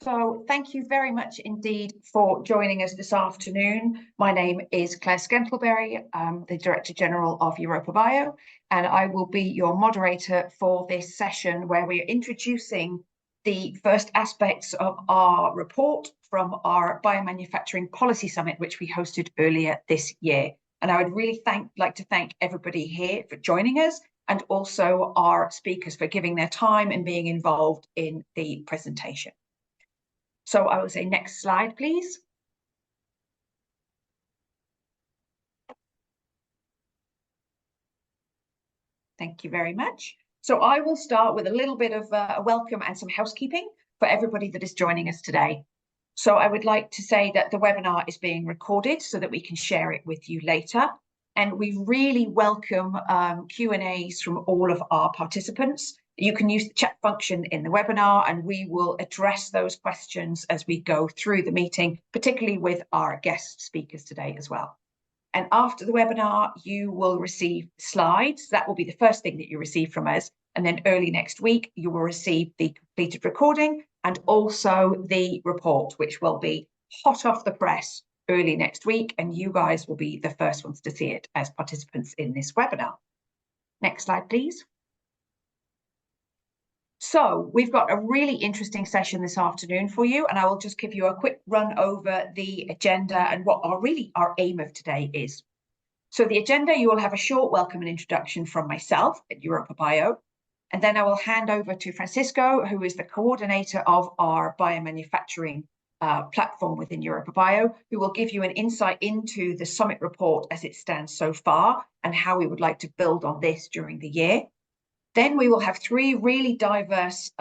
So thank you very much indeed for joining us this afternoon. My name is Claire Scantleberry. I'm the Director General of Europa Bio, and I will be your moderator for this session where we are introducing the first aspects of our report from our Biomanufacturing Policy Summit, which we hosted earlier this year. And I would really like to thank everybody here for joining us, and also our speakers for giving their time and being involved in the presentation. So I will say next slide, please. Thank you very much. So I will start with a little bit of a welcome and some housekeeping for everybody that is joining us today. So I would like to say that the webinar is being recorded so that we can share it with you later. And we really welcome Q&As from all of our participants. You can use the chat function in the webinar, and we will address those questions as we go through the meeting, particularly with our guest speakers today as well. And after the webinar, you will receive slides. That will be the first thing that you receive from us. And then early next week, you will receive the completed recording and also the report, which will be hot off the press early next week. And you guys will be the first ones to see it as participants in this webinar. Next slide, please. So we've got a really interesting session this afternoon for you, and I will just give you a quick run over the agenda and what our aim of today is. So the agenda, you will have a short welcome and introduction from myself at Europa Bio, and then I will hand over to Francisco, who is the coordinator of our biomanufacturing platform within Europa Bio, who will give you an insight into the summit report as it stands so far and how we would like to build on this during the year. Then we will have three really diverse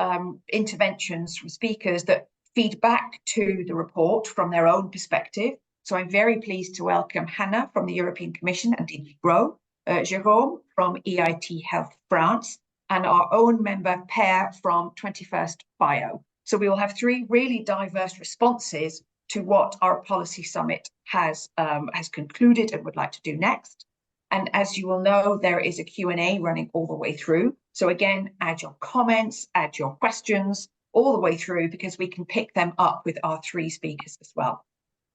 interventions from speakers that feed back to the report from their own perspective. So I'm very pleased to welcome Hannah from the European Commission and DG Grow, Jérôme from EIT Health France, and our own member Per from 21st Bio. So we will have three really diverse responses to what our policy summit has concluded and would like to do next. And as you will know, there is a Q&A running all the way through. So again, add your comments, add your questions all the way through, because we can pick them up with our three speakers as well.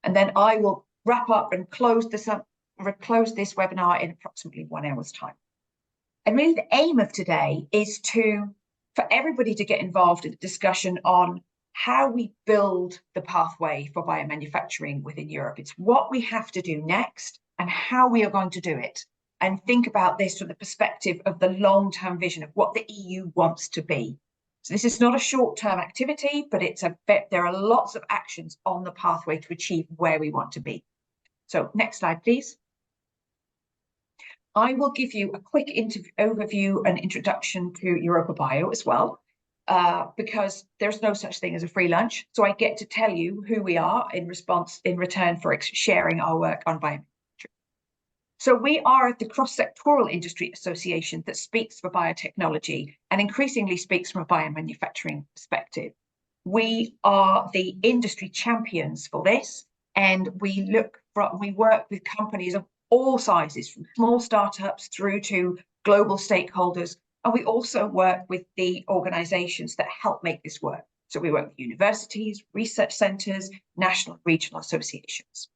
And then I will wrap up and close this webinar in approximately 1 hour's time. And really the aim of today is for everybody to get involved in the discussion on how we build the pathway for biomanufacturing within Europe. It's what we have to do next and how we are going to do it, and think about this from the perspective of the long-term vision of what the EU wants to be. So this is not a short-term activity, but there are lots of actions on the pathway to achieve where we want to be. So next slide, please. I will give you a quick overview and introduction to Europa Bio as well, because there's no such thing as a free lunch. So I get to tell you who we are in return for sharing our work on biomanufacturing. So we are the cross-sectoral industry association that speaks for biotechnology and increasingly speaks from a biomanufacturing perspective. We are the industry champions for this, and we work with companies of all sizes, from small startups through to global stakeholders, and we also work with the organizations that help make this work. So we work with universities, research centers, national and regional associations.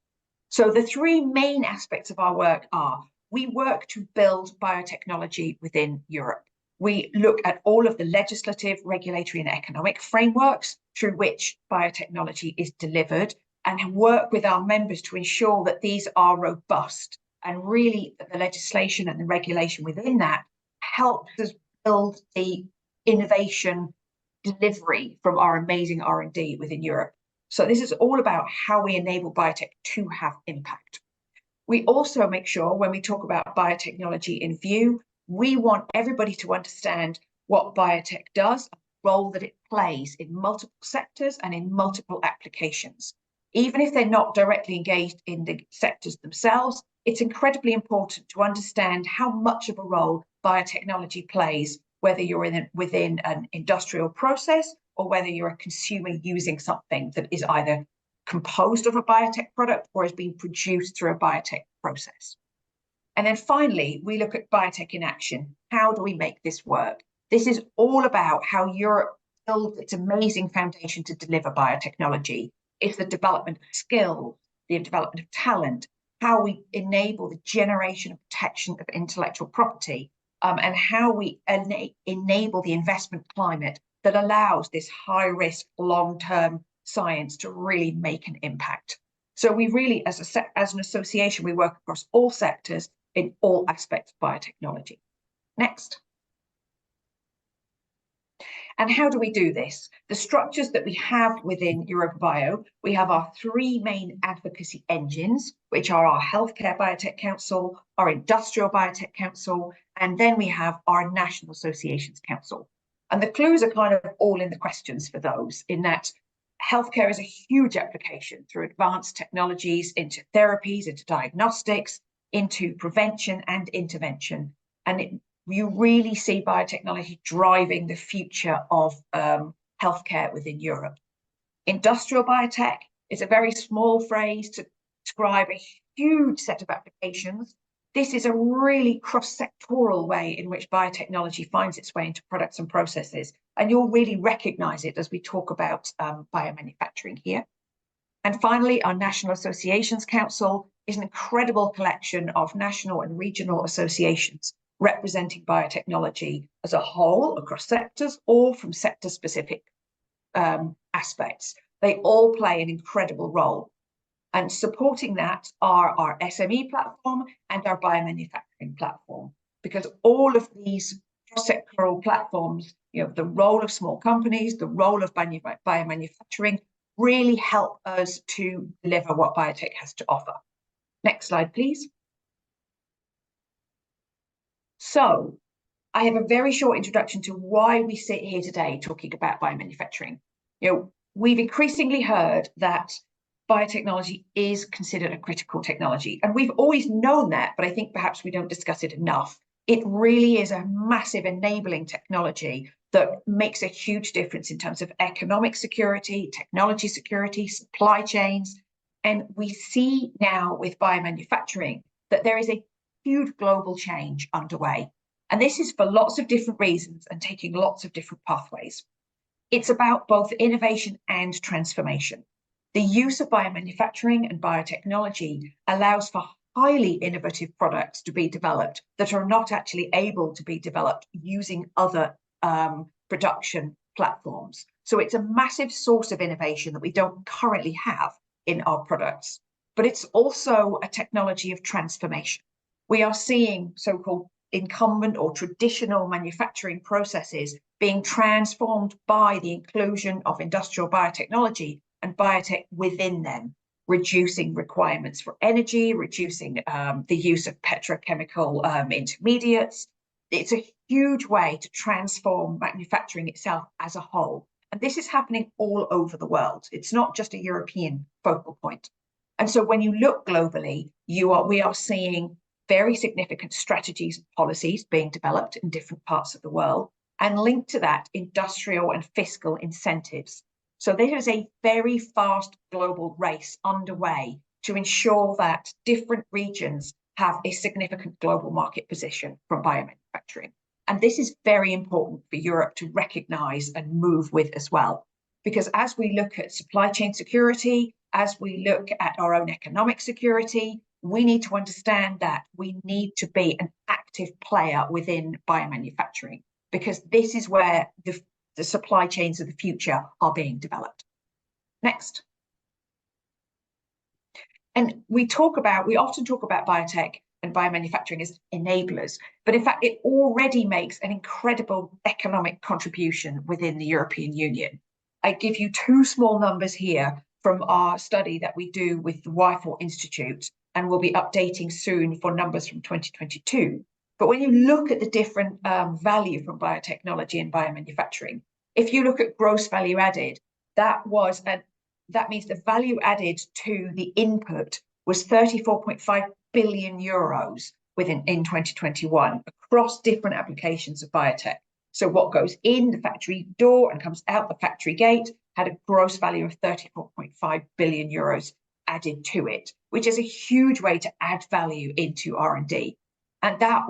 So the three main aspects of our work are: we work to build biotechnology within Europe. We look at all of the legislative, regulatory and economic frameworks through which biotechnology is delivered, and work with our members to ensure that these are robust, and really the legislation and the regulation within that helps us build the innovation delivery from our amazing R&D within Europe. So this is all about how we enable biotech to have impact. We also make sure, when we talk about biotechnology in view, we want everybody to understand what biotech does, the role that it plays in multiple sectors and in multiple applications. Even if they're not directly engaged in the sectors themselves, it's incredibly important to understand how much of a role biotechnology plays, whether you're within an industrial process or whether you're a consumer using something that is either composed of a biotech product or is being produced through a biotech process. And then finally, we look at biotech in action. How do we make this work? This is all about how Europe builds its amazing foundation to deliver biotechnology. It's the development of skills, the development of talent, how we enable the generation and protection of intellectual property, and how we enable the investment climate that allows this high-risk, long-term science to really make an impact. So we really, as an association, we work across all sectors in all aspects of biotechnology. Next. And how do we do this? The structures that we have within EuropaBio, we have our three main advocacy engines, which are our Healthcare Biotech Council, our Industrial Biotech Council, and then we have our National Associations Council. And the clues are kind of all in the questions for those, in that healthcare is a huge application through advanced technologies into therapies, into diagnostics, into prevention and intervention. And you really see biotechnology driving the future of healthcare within Europe. Industrial biotech is a very small phrase to describe a huge set of applications. This is a really cross-sectoral way in which biotechnology finds its way into products and processes, and you'll really recognize it as we talk about biomanufacturing here. And finally, our National Associations Council is an incredible collection of national and regional associations representing biotechnology as a whole across sectors or from sector-specific aspects. They all play an incredible role. And supporting that are our SME platform and our biomanufacturing platform, because all of these cross-sectoral platforms, the role of small companies, the role of biomanufacturing, really help us to deliver what biotech has to offer. Next slide, please. So I have a very short introduction to why we sit here today talking about biomanufacturing. We've increasingly heard that biotechnology is considered a critical technology, and we've always known that, but I think perhaps we don't discuss it enough. It really is a massive enabling technology that makes a huge difference in terms of economic security, technology security, supply chains. And we see now with biomanufacturing that there is a huge global change underway. And this is for lots of different reasons and taking lots of different pathways. It's about both innovation and transformation. The use of biomanufacturing and biotechnology allows for highly innovative products to be developed that are not actually able to be developed using other production platforms. So it's a massive source of innovation that we don't currently have in our products, but it's also a technology of transformation. We are seeing so-called incumbent or traditional manufacturing processes being transformed by the inclusion of industrial biotechnology and biotech within them, reducing requirements for energy, reducing the use of petrochemical intermediates. It's a huge way to transform manufacturing itself as a whole. And this is happening all over the world. It's not just a European focal point. And so when you look globally, we are seeing very significant strategies and policies being developed in different parts of the world, and linked to that, industrial and fiscal incentives. So there is a very fast global race underway to ensure that different regions have a significant global market position from biomanufacturing. And this is very important for Europe to recognize and move with as well. Because as we look at supply chain security, as we look at our own economic security, we need to understand that we need to be an active player within biomanufacturing, because this is where the supply chains of the future are being developed. Next. And we often talk about biotech and biomanufacturing as enablers, but in fact, it already makes an incredible economic contribution within the European Union. I give you two small numbers here from our study that we do with the WIFOR Institute, and we'll be updating soon for numbers from 2022. But when you look at the different value from biotechnology and biomanufacturing, if you look at gross value added, that means the value added to the input was 34.5 billion euros in 2021 across different applications of biotech. So what goes in the factory door and comes out the factory gate had a gross value of 34.5 billion euros added to it, which is a huge way to add value into R&D. And that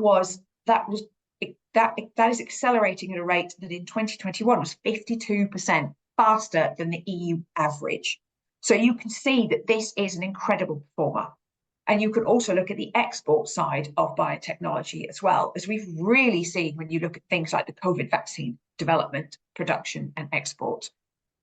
that is accelerating at a rate that in 2021 was 52% faster than the EU average. So you can see that this is an incredible performer. And you can also look at the export side of biotechnology as well, as we've really seen when you look at things like the COVID vaccine development, production, and export.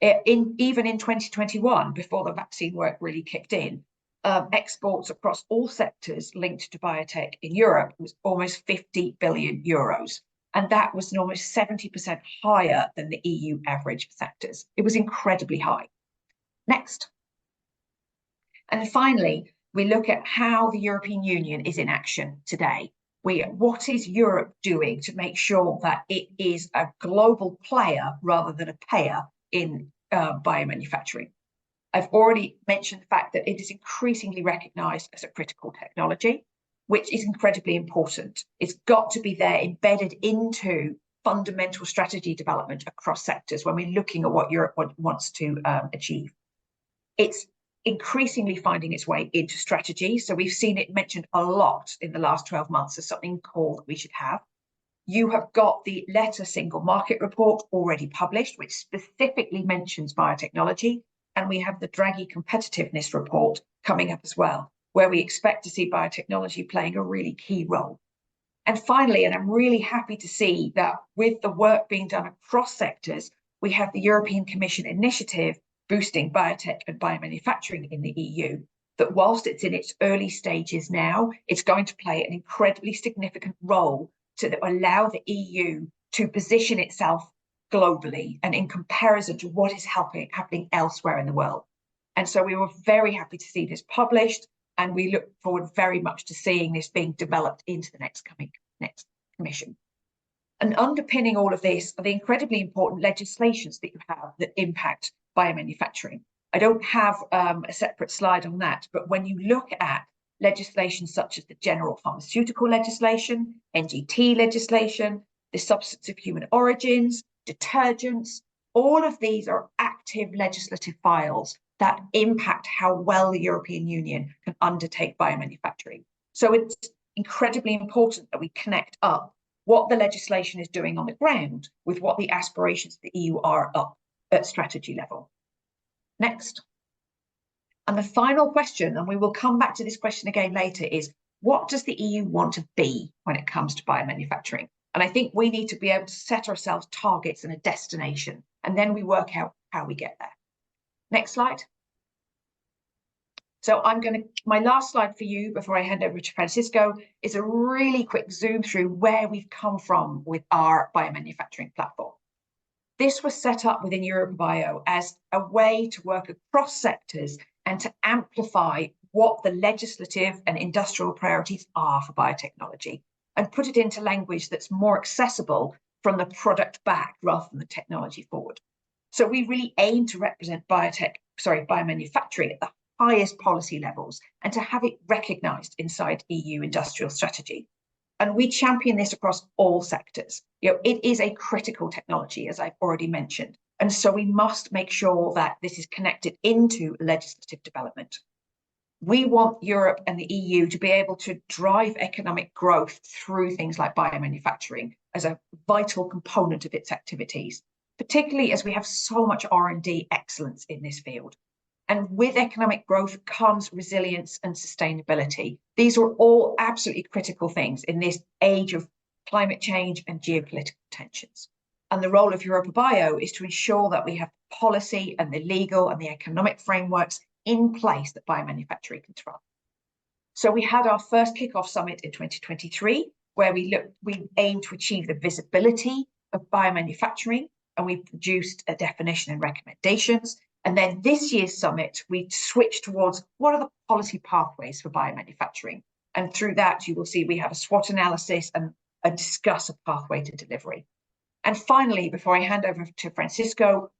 Even in 2021, before the vaccine work really kicked in, exports across all sectors linked to biotech in Europe was almost 50 billion euros. And that was almost 70% higher than the EU average for sectors. It was incredibly high. Next. And then finally, we look at how the European Union is in action today. What is Europe doing to make sure that it is a global player rather than a payer in biomanufacturing? I've already mentioned the fact that it is increasingly recognised as a critical technology, which is incredibly important. It's got to be there embedded into fundamental strategy development across sectors when we're looking at what Europe wants to achieve. It's increasingly finding its way into strategy. So we've seen it mentioned a lot in the last 12 months as something core that we should have. You have got the Letter Single Market Report already published, which specifically mentions biotechnology. And we have the Draghi Competitiveness Report coming up as well, where we expect to see biotechnology playing a really key role. And finally, and I'm really happy to see that with the work being done across sectors, we have the European Commission initiative boosting biotech and biomanufacturing in the EU, that whilst it's in its early stages now, it's going to play an incredibly significant role to allow the EU to position itself globally and in comparison to what is happening elsewhere in the world. And so we were very happy to see this published, and we look forward very much to seeing this being developed into the next commission. And underpinning all of this are the incredibly important legislations that you have that impact biomanufacturing. I don't have a separate slide on that, but when you look at legislation such as the general pharmaceutical legislation, NGT legislation, the substance of human origins, detergents, all of these are active legislative files that impact how well the European Union can undertake biomanufacturing. So it's incredibly important that we connect up what the legislation is doing on the ground with what the aspirations of the EU are up at strategy level. Next. And the final question, and we will come back to this question again later, is what does the EU want to be when it comes to biomanufacturing? And I think we need to be able to set ourselves targets and a destination, and then we work out how we get there. Next slide. So my last slide for you before I hand over to Francisco is a really quick zoom through where we've come from with our biomanufacturing platform. This was set up within EuropaBio as a way to work across sectors and to amplify what the legislative and industrial priorities are for biotechnology and put it into language that's more accessible from the product back rather than the technology forward. So we really aim to represent biomanufacturing at the highest policy levels and to have it recognised inside EU industrial strategy. And we champion this across all sectors. It is a critical technology, as I've already mentioned. And so we must make sure that this is connected into legislative development. We want Europe and the EU to be able to drive economic growth through things like biomanufacturing as a vital component of its activities, particularly as we have so much R&D excellence in this field. And with economic growth comes resilience and sustainability. These are all absolutely critical things in this age of climate change and geopolitical tensions. And the role of EuropaBio is to ensure that we have policy and the legal and the economic frameworks in place that biomanufacturing can thrive. So we had our first kickoff summit in 2023, where we aimed to achieve the visibility of biomanufacturing, and we produced a definition and recommendations. And then this year's summit, we switched towards what are the policy pathways for biomanufacturing? And through that, you will see we have a SWOT analysis and discuss a pathway to delivery. And finally, before I hand over to Francisco,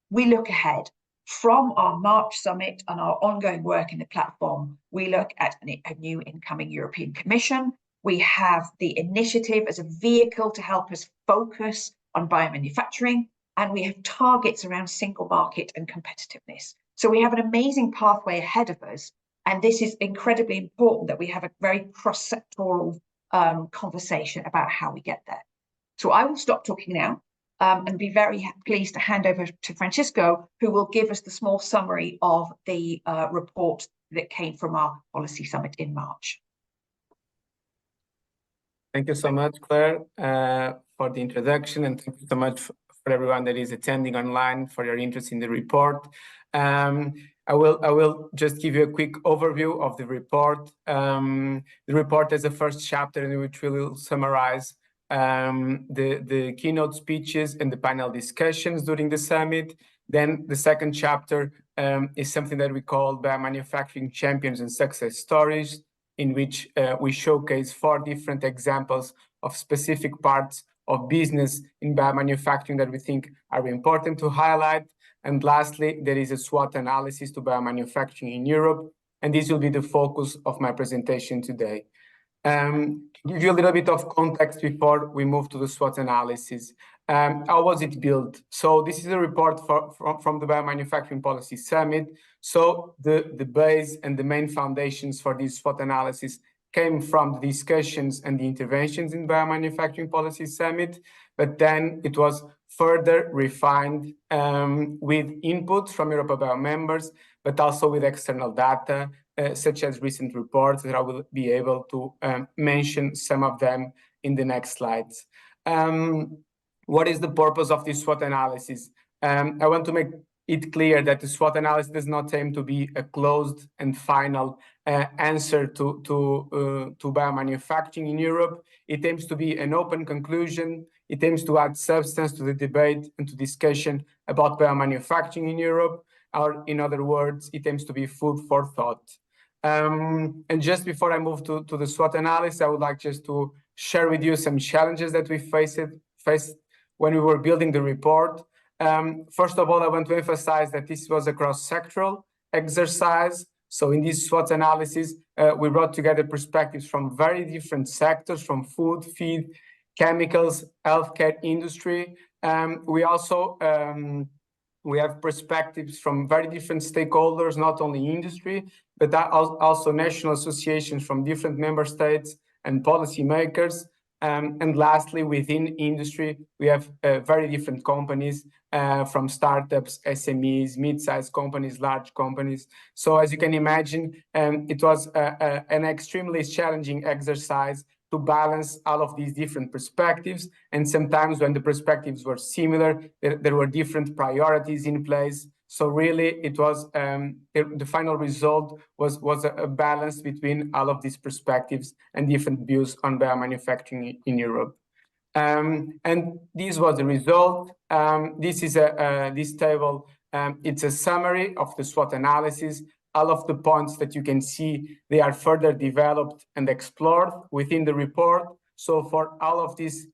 we look ahead. From our March summit and our ongoing work in the platform, we look at a new incoming European Commission. We have the initiative as a vehicle to help us focus on biomanufacturing. And we have targets around single market and competitiveness. So we have an amazing pathway ahead of us. And this is incredibly important that we have a very cross-sectoral conversation about how we get there. So I will stop talking now and be very pleased to hand over to Francisco, who will give us the small summary of the report that came from our policy summit in March. Thank you so much, Claire, for the introduction, and thank you so much for everyone that is attending online for your interest in the report. I will just give you a quick overview of the report. The report has a first chapter in which we will summarize the keynote speeches and the panel discussions during the summit. Then the second chapter is something that we call Biomanufacturing Champions and Success Stories, in which we showcase 4 different examples of specific parts of business in biomanufacturing that we think are important to highlight. And lastly, there is a SWOT analysis to biomanufacturing in Europe, and this will be the focus of my presentation today. To give you a little bit of context before we move to the SWOT analysis. How was it built? So this is a report from the Biomanufacturing Policy Summit. So the base and the main foundations for this SWOT analysis came from the discussions and the interventions in Biomanufacturing Policy Summit, but then it was further refined with input from Europa Bio members, but also with external data, such as recent reports that I will be able to mention some of them in the next slides. What is the purpose of this SWOT analysis? I want to make it clear that the SWOT analysis does not aim to be a closed and final answer to biomanufacturing in Europe. It aims to be an open conclusion. It aims to add substance to the debate and to discussion about biomanufacturing in Europe, or in other words, it aims to be food for thought. And just before I move to the SWOT analysis, I would like just to share with you some challenges that we faced when we were building the report. First of all, I want to emphasize that this was a cross-sectoral exercise. So in this SWOT analysis, we brought together perspectives from very different sectors, from food, feed, chemicals, healthcare industry. We also we have perspectives from very different stakeholders, not only industry, but also national associations from different member states and policymakers. And lastly, within industry, we have very different companies from startups, SMEs, mid-sized companies, large companies. So as you can imagine, it was an extremely challenging exercise to balance all of these different perspectives. And sometimes when the perspectives were similar, there were different priorities in place. So really, it was the final result was a balance between all of these perspectives and different views on biomanufacturing in Europe. And this was the result. This is this table. It's a summary of the SWOT analysis. All of the points that you can see, they are further developed and explored within the report. So for all of these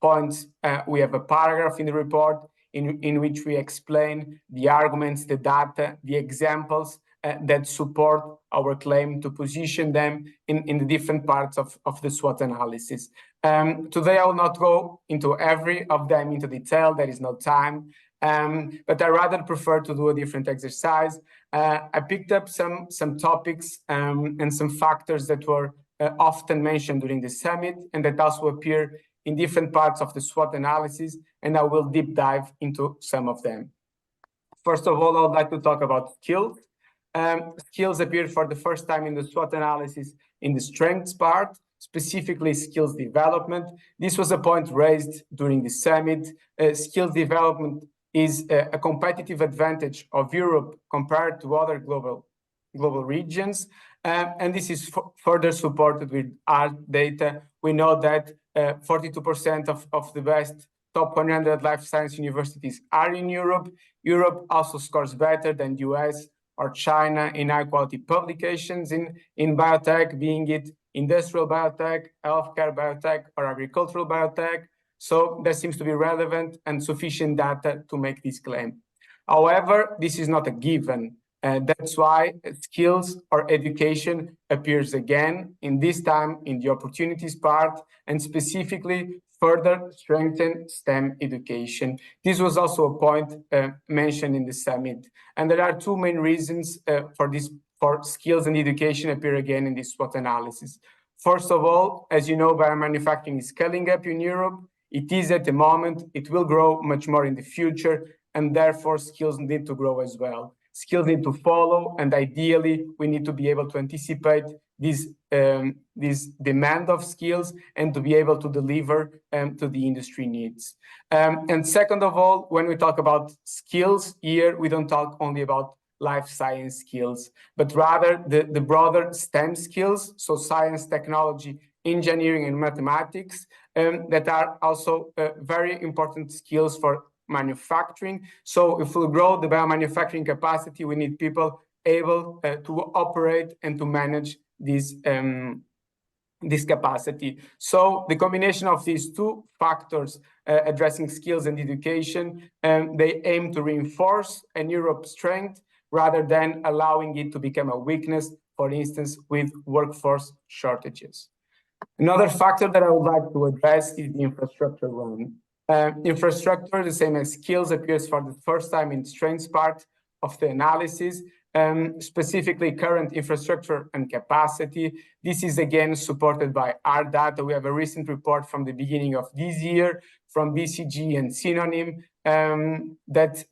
points, we have a paragraph in the report in which we explain the arguments, the data, the examples that support our claim to position them in the different parts of the SWOT analysis. Today, I will not go into every of them into detail. There is no time. But I rather prefer to do a different exercise. I picked up some topics and some factors that were often mentioned during the summit and that also appear in different parts of the SWOT analysis, and I will deep dive into some of them. First of all, I would like to talk about skills. Skills appeared for the first time in the SWOT analysis in the strengths part, specifically skills development. This was a point raised during the summit. Skills development is a competitive advantage of Europe compared to other global regions. And this is further supported with our data. We know that 42% of the best top 100 life science universities are in Europe. Europe also scores better than US or China in high quality publications in biotech, being it industrial biotech, healthcare biotech, or agricultural biotech. So there seems to be relevant and sufficient data to make this claim. However, this is not a given. That's why skills or education appears again, in this time in the opportunities part, and specifically further strengthen STEM education. This was also a point mentioned in the summit. And there are 2 main reasons for skills and education appear again in this SWOT analysis. First of all, as you know, biomanufacturing is scaling up in Europe. It is at the moment, it will grow much more in the future, and therefore skills need to grow as well. Skills need to follow, and ideally, we need to be able to anticipate this demand of skills and to be able to deliver to the industry needs. And second of all, when we talk about skills here, we don't talk only about life science skills, but rather the broader STEM skills, so science, technology, engineering, and mathematics, that are also very important skills for manufacturing. So if we grow the biomanufacturing capacity, we need people able to operate and to manage this capacity. So the combination of these two factors, addressing skills and education, they aim to reinforce Europe's strength rather than allowing it to become a weakness, for instance, with workforce shortages. Another factor that I would like to address is the infrastructure one. Infrastructure, the same as skills, appears for the first time in strengths part of the analysis, specifically current infrastructure and capacity. This is again supported by our data. We have a recent report from the beginning of this year from BCG and Synonym that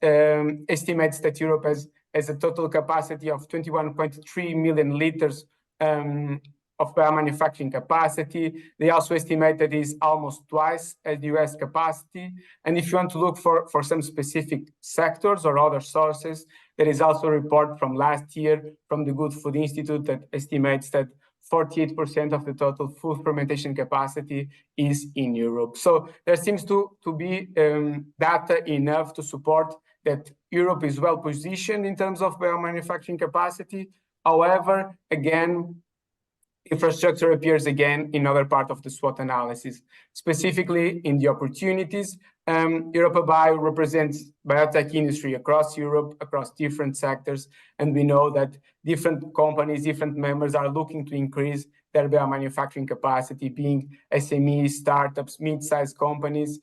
estimates that Europe has a total capacity of 21.3 million liters of biomanufacturing capacity. They also estimate that it is almost twice as the US capacity. And if you want to look for some specific sectors or other sources, there is also a report from last year from the Good Food Institute that estimates that 48% of the total food fermentation capacity is in Europe. So there seems to be data enough to support that Europe is well positioned in terms of biomanufacturing capacity. However, again, infrastructure appears again in other part of the SWOT analysis, specifically in the opportunities. Europa Bio represents biotech industry across Europe, across different sectors, and we know that different companies, different members are looking to increase their biomanufacturing capacity, being SMEs, startups, mid-sized companies,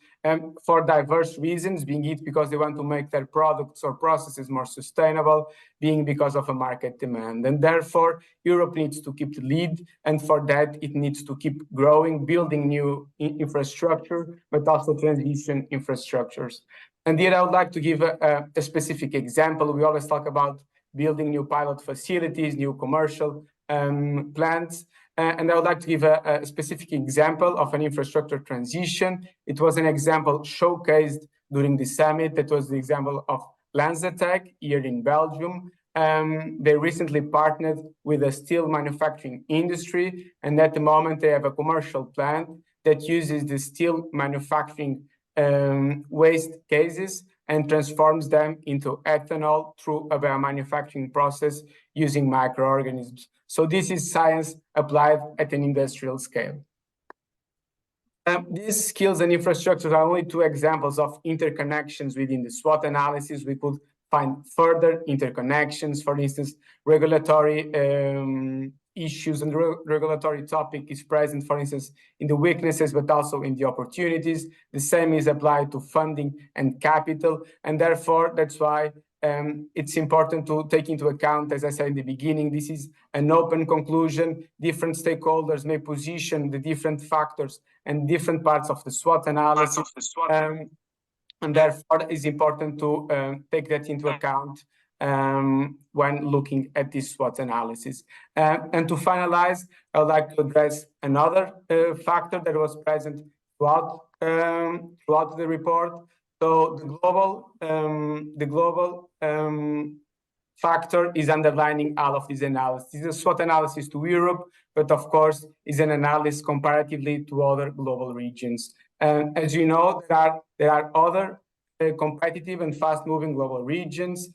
for diverse reasons, being it because they want to make their products or processes more sustainable, being because of a market demand. And therefore, Europe needs to keep the lead, and for that, it needs to keep growing, building new infrastructure, but also transition infrastructures. And here I would like to give a specific example. We always talk about building new pilot facilities, new commercial plants. And I would like to give a specific example of an infrastructure transition. It was an example showcased during the summit. That was the example of LanzaTech here in Belgium. They recently partnered with the steel manufacturing industry, and at the moment they have a commercial plant that uses the steel manufacturing waste cases and transforms them into ethanol through a biomanufacturing process using microorganisms. So this is science applied at an industrial scale. These skills and infrastructures are only two examples of interconnections within the SWOT analysis. We could find further interconnections, for instance, regulatory issues and regulatory topic is present, for instance, in the weaknesses, but also in the opportunities. The same is applied to funding and capital. And therefore, that's why it's important to take into account, as I said in the beginning, this is an open conclusion. Different stakeholders may position the different factors and different parts of the SWOT analysis. And therefore, it's important to take that into account when looking at this SWOT analysis. And to finalize, I would like to address another factor that was present throughout the report. So the global factor is underlining all of these analysis. It's a SWOT analysis to Europe, but of course is an analysis comparatively to other global regions. And as you know, there are other competitive and fast-moving global regions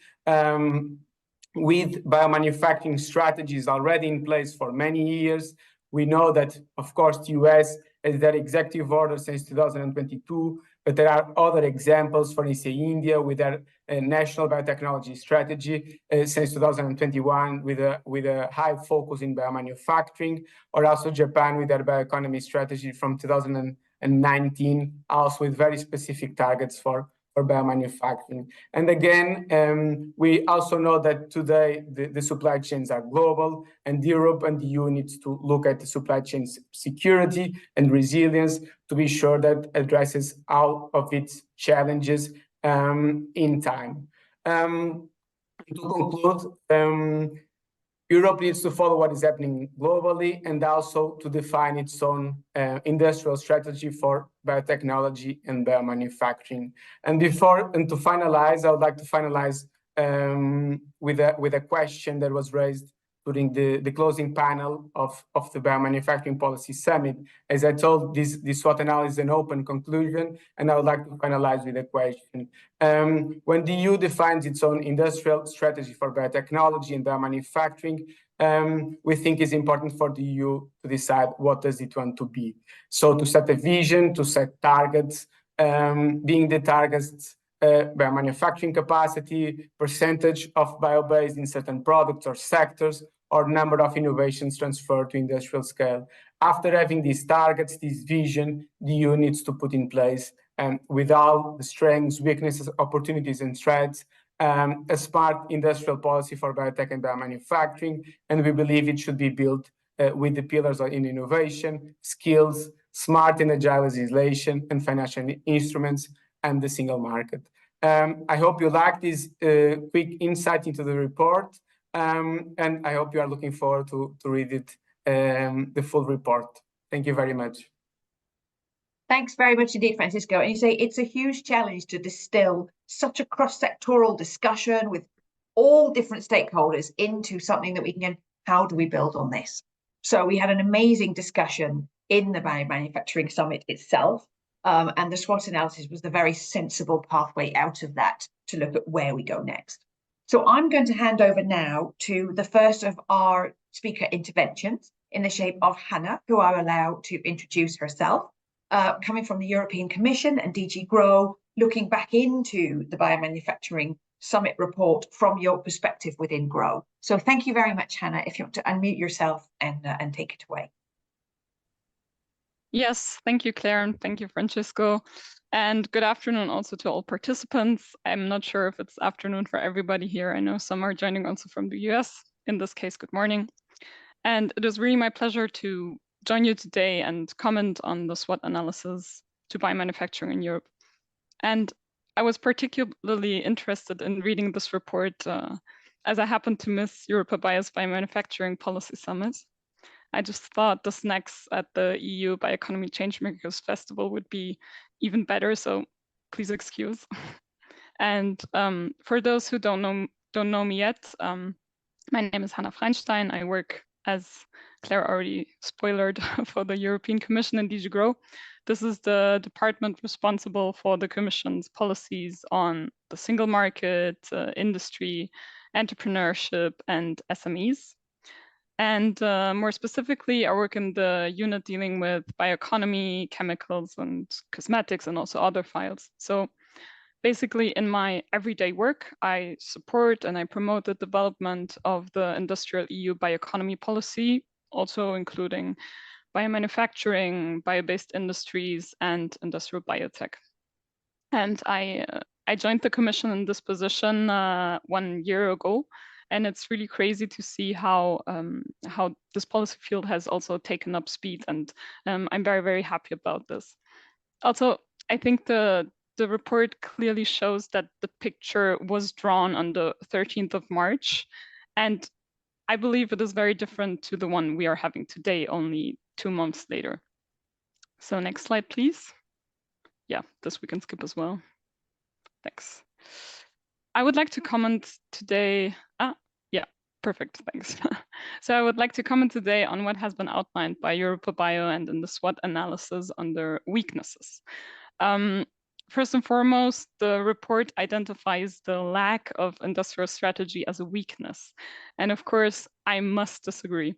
with biomanufacturing strategies already in place for many years. We know that, of course, the US has their executive order since 2022, but there are other examples, for instance, India with their national biotechnology strategy since 2021 with a high focus in biomanufacturing, or also Japan with their bioeconomy strategy from 2019, also with very specific targets for for biomanufacturing. And again, we also know that today the supply chains are global, and Europe and the EU needs to look at the supply chain security and resilience to be sure that addresses all of its challenges in time. To conclude, Europe needs to follow what is happening globally and also to define its own industrial strategy for biotechnology and biomanufacturing. And to finalize, I would like to finalize with a question that was raised during the closing panel of the Biomanufacturing Policy Summit. As I told, this SWOT analysis is an open conclusion, and I would like to finalize with a question. When the EU defines its own industrial strategy for biotechnology and biomanufacturing, we think it's important for the EU to decide what does it want to be. So to set a vision, to set targets, being the targets biomanufacturing capacity, percentage of bio-based in certain products or sectors, or number of innovations transferred to industrial scale. After having these targets, this vision, the EU needs to put in place, with all the strengths, weaknesses, opportunities, and threats, a smart industrial policy for biotech and biomanufacturing, and we believe it should be built with the pillars in innovation, skills, smart and agile legislation, and financial instruments, and the single market. I hope you like this quick insight into the report, and I hope you are looking forward to read it, the full report. Thank you very much. Thanks very much indeed, Francisco. And you say it's a huge challenge to distill such a cross-sectoral discussion with all different stakeholders into something that we can, how do we build on this? So we had an amazing discussion in the Biomanufacturing Summit itself, and the SWOT analysis was the very sensible pathway out of that to look at where we go next. So I'm going to hand over now to the first of our speaker interventions in the shape of Hannah, who I'll allow to introduce herself. Coming from the European Commission and DG GROW, looking back into the Biomanufacturing Summit report from your perspective within GROW. So thank you very much, Hannah. If you want to unmute yourself and take it away. Yes, thank you, Claire, and thank you, Francisco. And good afternoon also to all participants. I'm not sure if it's afternoon for everybody here. I know some are joining also from the US. In this case, good morning. And it is really my pleasure to join you today and comment on the SWOT analysis to biomanufacturing in Europe. And I was particularly interested in reading this report as I happened to miss Europabio's Biomanufacturing Policy Summit. I just thought the snacks at the EU Bioeconomy Changemakers Festival would be even better, so please excuse. And for those who don't know me yet, my name is Hannah Freinstein. I work, as Claire already spoilered, for the European Commission in DG GROW. This is the department responsible for the Commission's policies on the single market, industry, entrepreneurship, and SMEs. And more specifically, I work in the unit dealing with bioeconomy, chemicals, and cosmetics, and also other files. So basically, in my everyday work, I support and I promote the development of the industrial EU bioeconomy policy, also including biomanufacturing, bio-based industries, and industrial biotech. And I joined the Commission in this position 1 year ago, and it's really crazy to see how this policy field has also taken up speed, and I'm very, very happy about this. Also, I think the report clearly shows that the picture was drawn on the 13th of March, and I believe it is very different to the one we are having today, only 2 months later. So next slide, please. Yeah, this we can skip as well. Thanks. I would like to comment today. Yeah, perfect, thanks. So I would like to comment today on what has been outlined by Europabio and in the SWOT analysis under weaknesses. First and foremost, the report identifies the lack of industrial strategy as a weakness. And of course, I must disagree.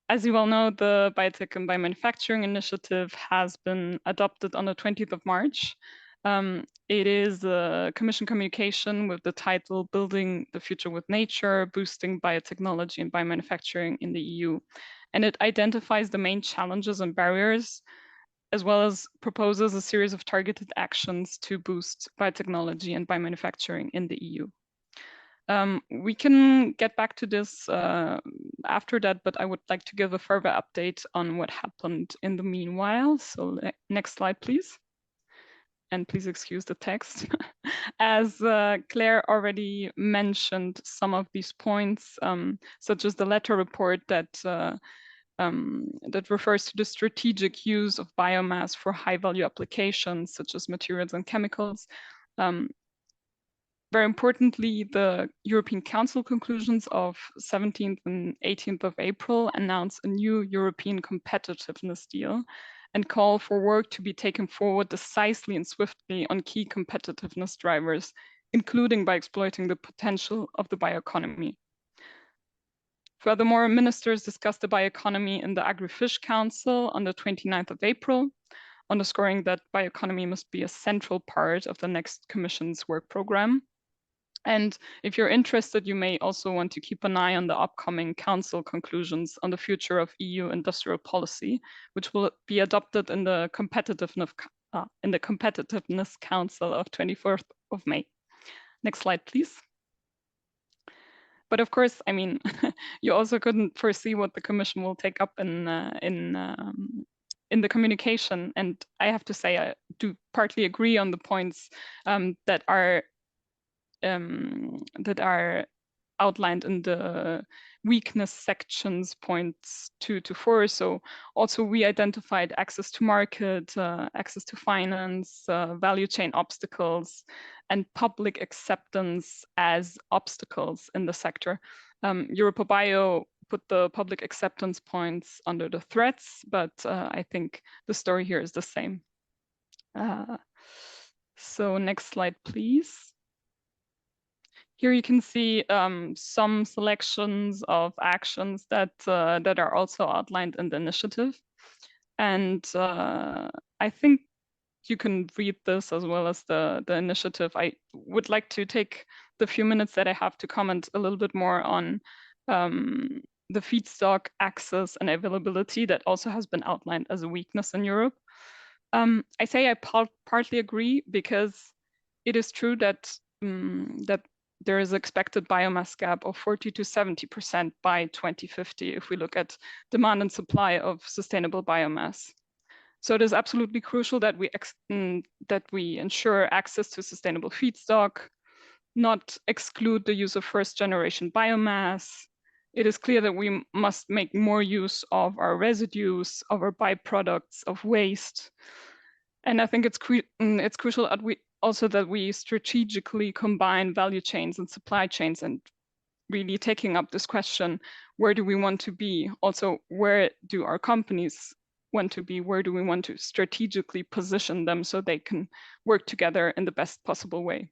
As you all know, the Biotech and Biomanufacturing Initiative has been adopted on the 20th of March. It is a Commission communication with the title Building the Future with Nature, Boosting Biotechnology and Biomanufacturing in the EU. And it identifies the main challenges and barriers as well as proposes a series of targeted actions to boost biotechnology and biomanufacturing in the EU. We can get back to this after that, but I would like to give a further update on what happened in the meanwhile. So next slide, please. And please excuse the text. As Claire already mentioned some of these points, such as the letter report that that refers to the strategic use of biomass for high-value applications, such as materials and chemicals. Very importantly, the European Council conclusions of 17th and 18th of April announced a new European competitiveness deal and call for work to be taken forward decisively and swiftly on key competitiveness drivers, including by exploiting the potential of the bioeconomy. Furthermore, ministers discussed the bioeconomy in the Agri-Fish Council on the 29th of April, underscoring that bioeconomy must be a central part of the next Commission's work program. And if you're interested, you may also want to keep an eye on the upcoming Council conclusions on the future of EU industrial policy, which will be adopted in the Competitiveness Council of 24th of May. Next slide, please. But of course, I mean, you also couldn't foresee what the Commission will take up in the communication. And I have to say, I do partly agree on the points that are outlined in the weakness sections points 2 to 4. So also we identified access to market, access to finance, value chain obstacles, and public acceptance as obstacles in the sector. Europa Bio put the public acceptance points under the threats, but I think the story here is the same. So next slide, please. Here you can see some selections of actions that that are also outlined in the initiative. And I think you can read this as well as the initiative. I would like to take the few minutes that I have to comment a little bit more on the feedstock access and availability that also has been outlined as a weakness in Europe. I say I partly agree because it is true that that there is expected biomass gap of 40 to 70% by 2050 if we look at demand and supply of sustainable biomass. So it is absolutely crucial that we ensure access to sustainable feedstock, not exclude the use of first-generation biomass. It is clear that we must make more use of our residues, of our byproducts, of waste. And I think it's crucial that we strategically combine value chains and supply chains, and really taking up this question, where do we want to be? Also, where do our companies want to be? Where do we want to strategically position them so they can work together in the best possible way?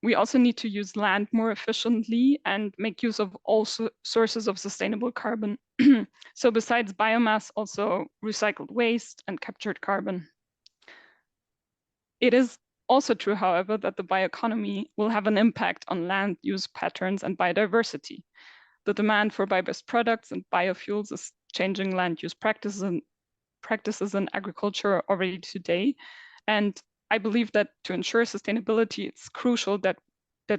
We also need to use land more efficiently and make use of all sources of sustainable carbon. So besides biomass, also recycled waste and captured carbon. It is also true, however, that the bioeconomy will have an impact on land use patterns and biodiversity. The demand for bio-based products and biofuels is changing land use practices in agriculture already today. And I believe that to ensure sustainability, it's crucial that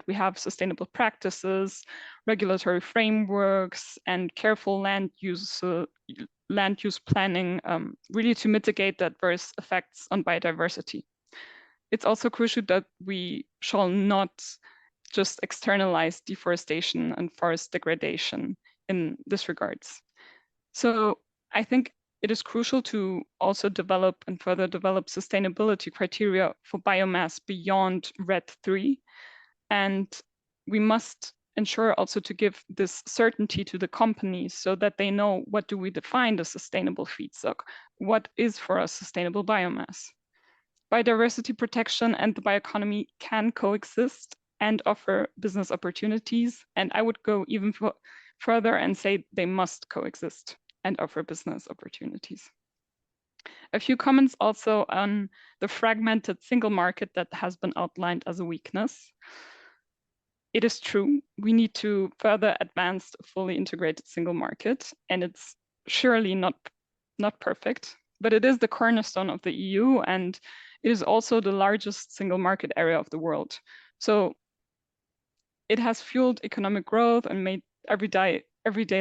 we have sustainable practices, regulatory frameworks, and careful land use planning, really to mitigate the adverse effects on biodiversity. It's also crucial that we shall not just externalize deforestation and forest degradation in this regards. So I think it is crucial to also develop and further develop sustainability criteria for biomass beyond RED 3. And we must ensure also to give this certainty to the companies so that they know what do we define as sustainable feedstock, what is for us sustainable biomass. Biodiversity protection and the bioeconomy can coexist and offer business opportunities. And I would go even further and say they must coexist and offer business opportunities. A few comments also on the fragmented single market that has been outlined as a weakness. It is true, we need to further advance a fully integrated single market, and it's surely not perfect. but it is the cornerstone of the EU, and it is also the largest single market area of the world. So it has fueled economic growth and made everyday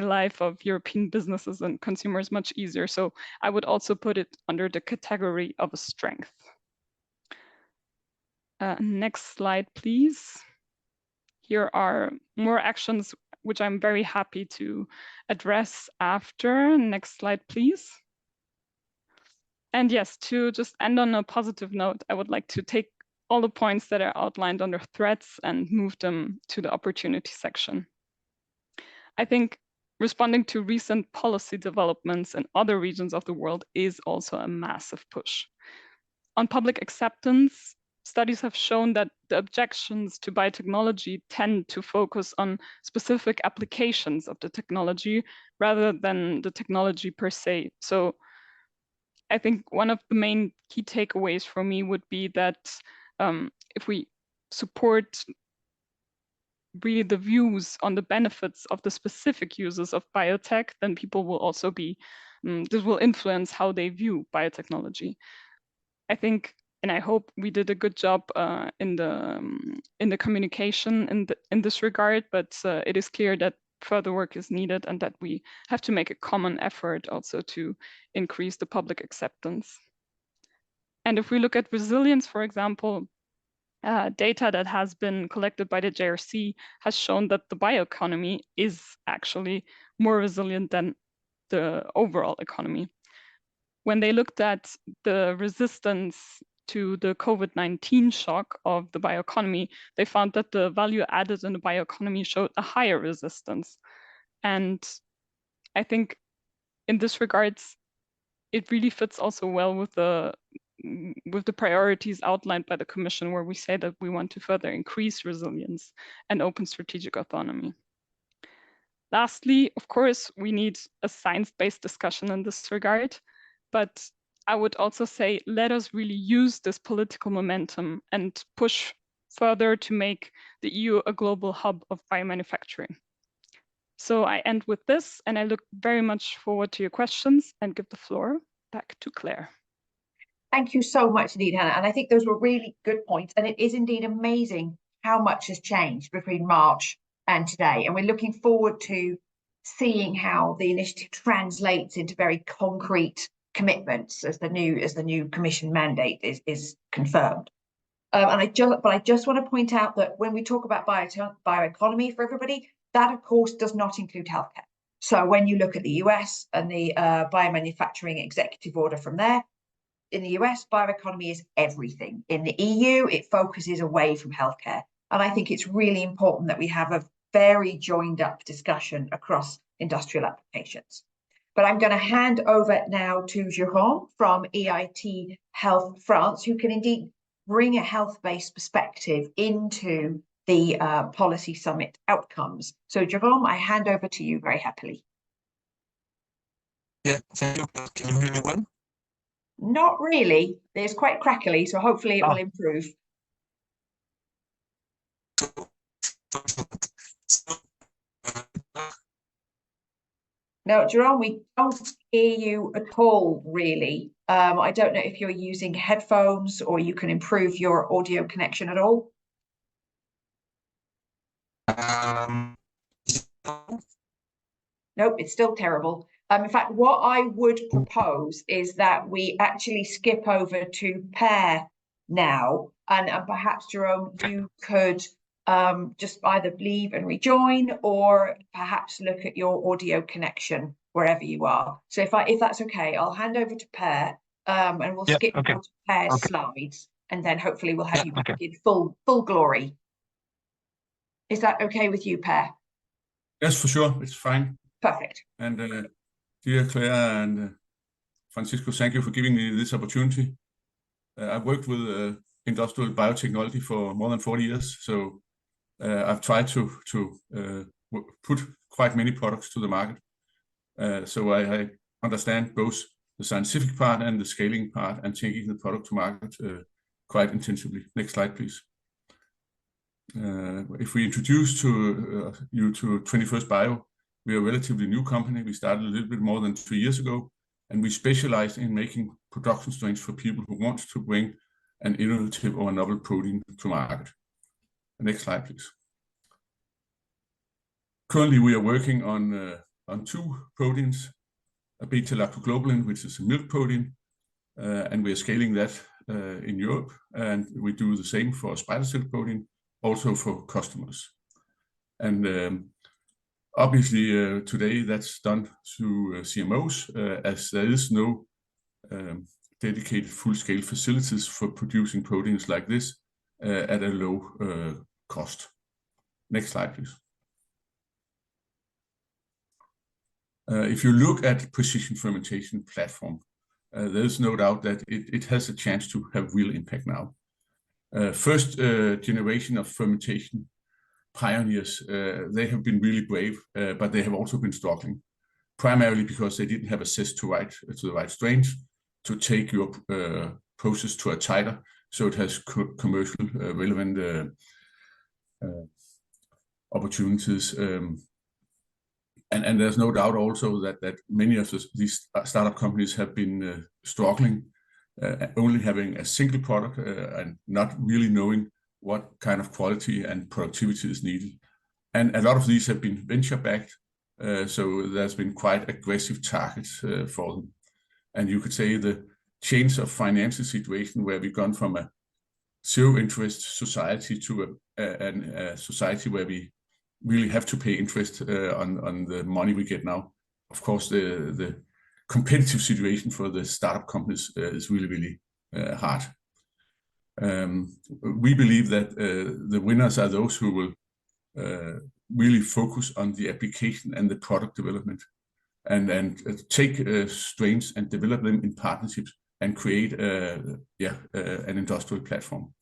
life of European businesses and consumers much easier. So I would also put it under the category of a strength. Next slide, please. Here are more actions which I'm very happy to address after. Next slide, please. And yes, to just end on a positive note, I would like to take all the points that are outlined under threats and move them to the opportunity section. I think responding to recent policy developments in other regions of the world is also a massive push. On public acceptance, studies have shown that the objections to biotechnology tend to focus on specific applications of the technology rather than the technology per se. So I think one of the main key takeaways for me would be that if we support really the views on the benefits of the specific uses of biotech, then people will also be, this will influence how they view biotechnology. I think, and I hope we did a good job in the communication in this regard, but it is clear that further work is needed and that we have to make a common effort also to increase the public acceptance. And if we look at resilience, for example, data that has been collected by the JRC has shown that the bioeconomy is actually more resilient than the overall economy. When they looked at the resistance to the COVID-19 shock of the bioeconomy, they found that the value added in the bioeconomy showed a higher resistance. And I think in this regards, it really fits also well with the priorities outlined by the Commission, where we say that we want to further increase resilience and open strategic autonomy. Lastly, of course, we need a science-based discussion in this regard, but I would also say, let us really use this political momentum and push further to make the EU a global hub of biomanufacturing. So I end with this, and I look very much forward to your questions and give the floor back to Claire. Thank you so much indeed, Hannah. And I think those were really good points. And it is indeed amazing how much has changed between March and today. And we're looking forward to seeing how the initiative translates into very concrete commitments as the new Commission mandate is confirmed. And I just want to point out that when we talk about bioeconomy for everybody, that of course does not include healthcare. So when you look at the US and the biomanufacturing executive order from there, in the US, bioeconomy is everything. In the EU, it focuses away from healthcare. And I think it's really important that we have a very joined up discussion across industrial applications. But I'm going to hand over now to Jérôme from EIT Health France, who can indeed bring a health-based perspective into the policy summit outcomes. So Jérôme, I hand over to you very happily. Yeah, thank you. Can you hear me well? Not really. It's quite crackly, so hopefully it will improve. No, Jérôme, we don't hear you at all, really. I don't know if you're using headphones or you can improve your audio connection at all. Nope, it's still terrible. In fact, what I would propose is that we actually skip over to Per now, and perhaps, Jérôme, you could just either leave and rejoin, or perhaps look at your audio connection wherever you are. So if that's okay, I'll hand over to Per, and we'll skip over to Per's slides, and then hopefully we'll have you back in full glory. Is that okay with you, Per? Yes, for sure. It's fine. Perfect. And dear Claire and Francisco, thank you for giving me this opportunity. I've worked with industrial biotechnology for more than 40 years, so I've tried to put quite many products to the market. So I understand both the scientific part and the scaling part and taking the product to market quite intensively. Next slide, please. If we introduce you to 21st Bio, we are a relatively new company. We started a little bit more than 2 years ago. and we specialize in making production strains for people who want to bring an innovative or novel protein to market. Next slide, please. Currently, we are working on 2 proteins, a beta-lactoglobulin, which is a milk protein, and we are scaling that in Europe, and we do the same for a spider silk protein, also for customers. And obviously, today that's done through CMOs, as there is no dedicated full-scale facilities for producing proteins like this at a low cost. Next slide, please. If you look at precision fermentation platform, there's no doubt that it has a chance to have real impact now. First generation of fermentation pioneers, they have been really brave, but they have also been struggling, primarily because they didn't have access to the right strains to take your process to a titer, so it has commercial relevant opportunities. And there's no doubt also that many of these startup companies have been struggling, only having a single product and not really knowing what kind of quality and productivity is needed. And a lot of these have been venture-backed, so there's been quite aggressive targets for them. And you could say the change of financial situation where we've gone from a zero-interest society to a society where we really have to pay interest on the money we get now. Of course, the competitive situation for the startup companies is really, really hard. We believe that the winners are those who will really focus on the application and the product development, and take strains and develop them in partnerships and create an industrial platform.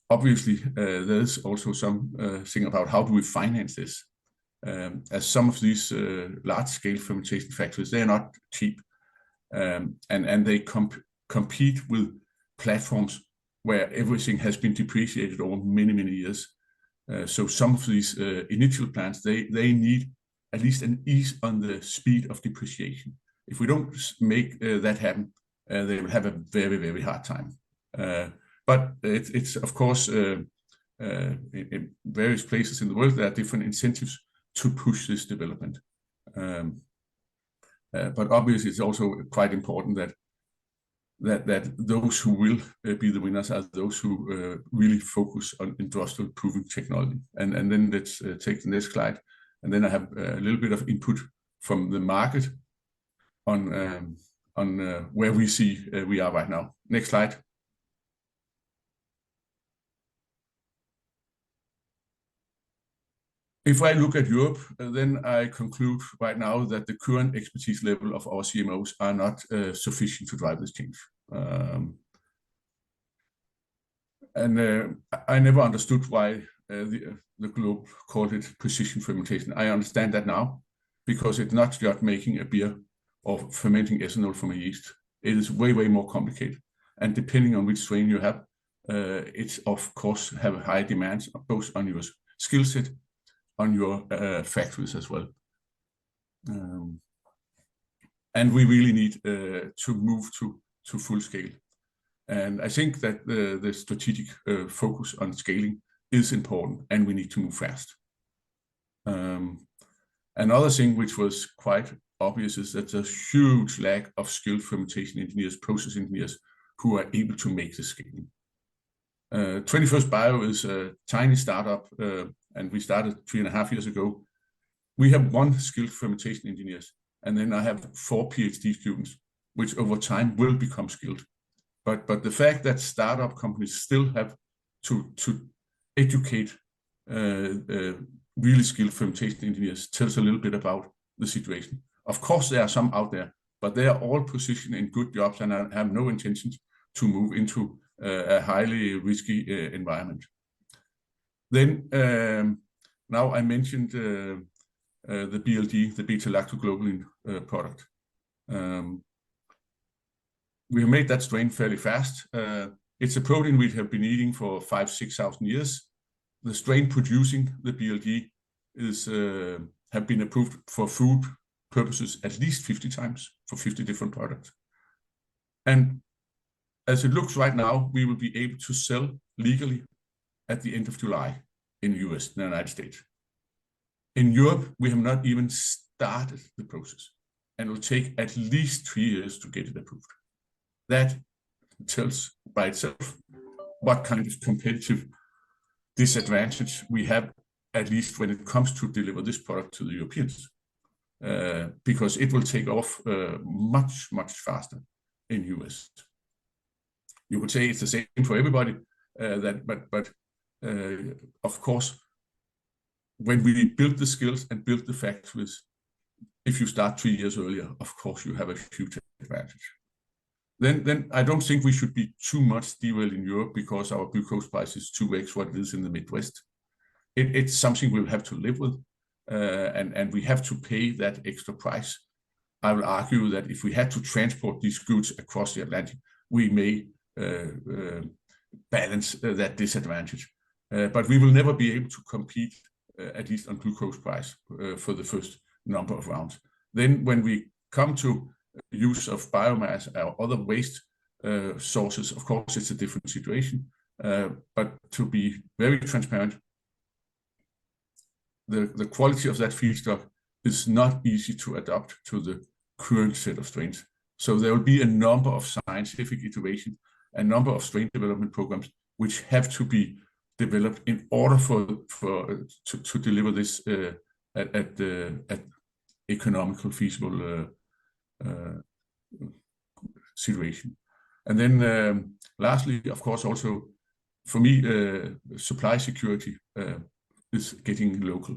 Obviously, there's also some thing about how do we finance this, as some of these large-scale fermentation factories, they are not cheap, and they compete with platforms where everything has been depreciated over many, many years. So some of these initial plants, they need at least an ease on the speed of depreciation. If we don't make that happen, they will have a very, very hard time. But it's of course, in various places in the world, there are different incentives to push this development. But obviously, it's also quite important that those who will be the winners are those who really focus on industrial proven technology. And then let's take the next slide. And then I have a little bit of input from the market on where we see we are right now. Next slide. If I look at Europe, then I conclude right now that the current expertise level of our CMOs are not sufficient to drive this change. I never understood why the globe called it precision fermentation. I understand that now, because it's not just making a beer or fermenting ethanol from a yeast. It is way, way more complicated. And depending on which strain you have, it's of course have high demands both on your skill set, on your factories as well. And we really need to move to full scale. And I think that the strategic focus on scaling is important, and we need to move fast. Another thing which was quite obvious is that there's a huge lack of skilled fermentation engineers, process engineers, who are able to make the scaling. 21st Bio is a tiny startup, and we started 3.5 years ago. We have 1 skilled fermentation engineers, and then I have 4 PhD students, which over time will become skilled. But the fact that startup companies still have to educate really skilled fermentation engineers tells a little bit about the situation. Of course, there are some out there, but they are all positioned in good jobs and have no intentions to move into a highly risky environment. Then now I mentioned the BLG, the beta-lactoglobulin product. We have made that strain fairly fast. It's a protein we have been eating for 5,000-6,000 years. The strain producing the BLG is have been approved for food purposes at least 50 times for 50 different products. And as it looks right now, we will be able to sell legally at the end of July in the US, in the United States. In Europe, we have not even started the process, and it will take at least 3 years to get it approved. That tells by itself what kind of competitive disadvantage we have, at least when it comes to deliver this product to the Europeans, because it will take off much, much faster in US. You could say it's the same for everybody, but of course, when we build the skills and build the factories, if you start 3 years earlier, of course you have a huge advantage. Then I don't think we should be too much derailed in Europe because our glucose price is 2x what it is in the Midwest. It's something we'll have to live with, and we have to pay that extra price. I will argue that if we had to transport these goods across the Atlantic, we may balance that disadvantage. But we will never be able to compete, at least on glucose price, for the first number of rounds. Then when we come to use of biomass or other waste sources, of course, it's a different situation. But to be very transparent, the quality of that feedstock is not easy to adapt to the current set of strains. So there will be a number of scientific iteration, a number of strain development programs which have to be developed in order to deliver this at economical feasible situation. And then lastly, of course, also for me, supply security is getting local.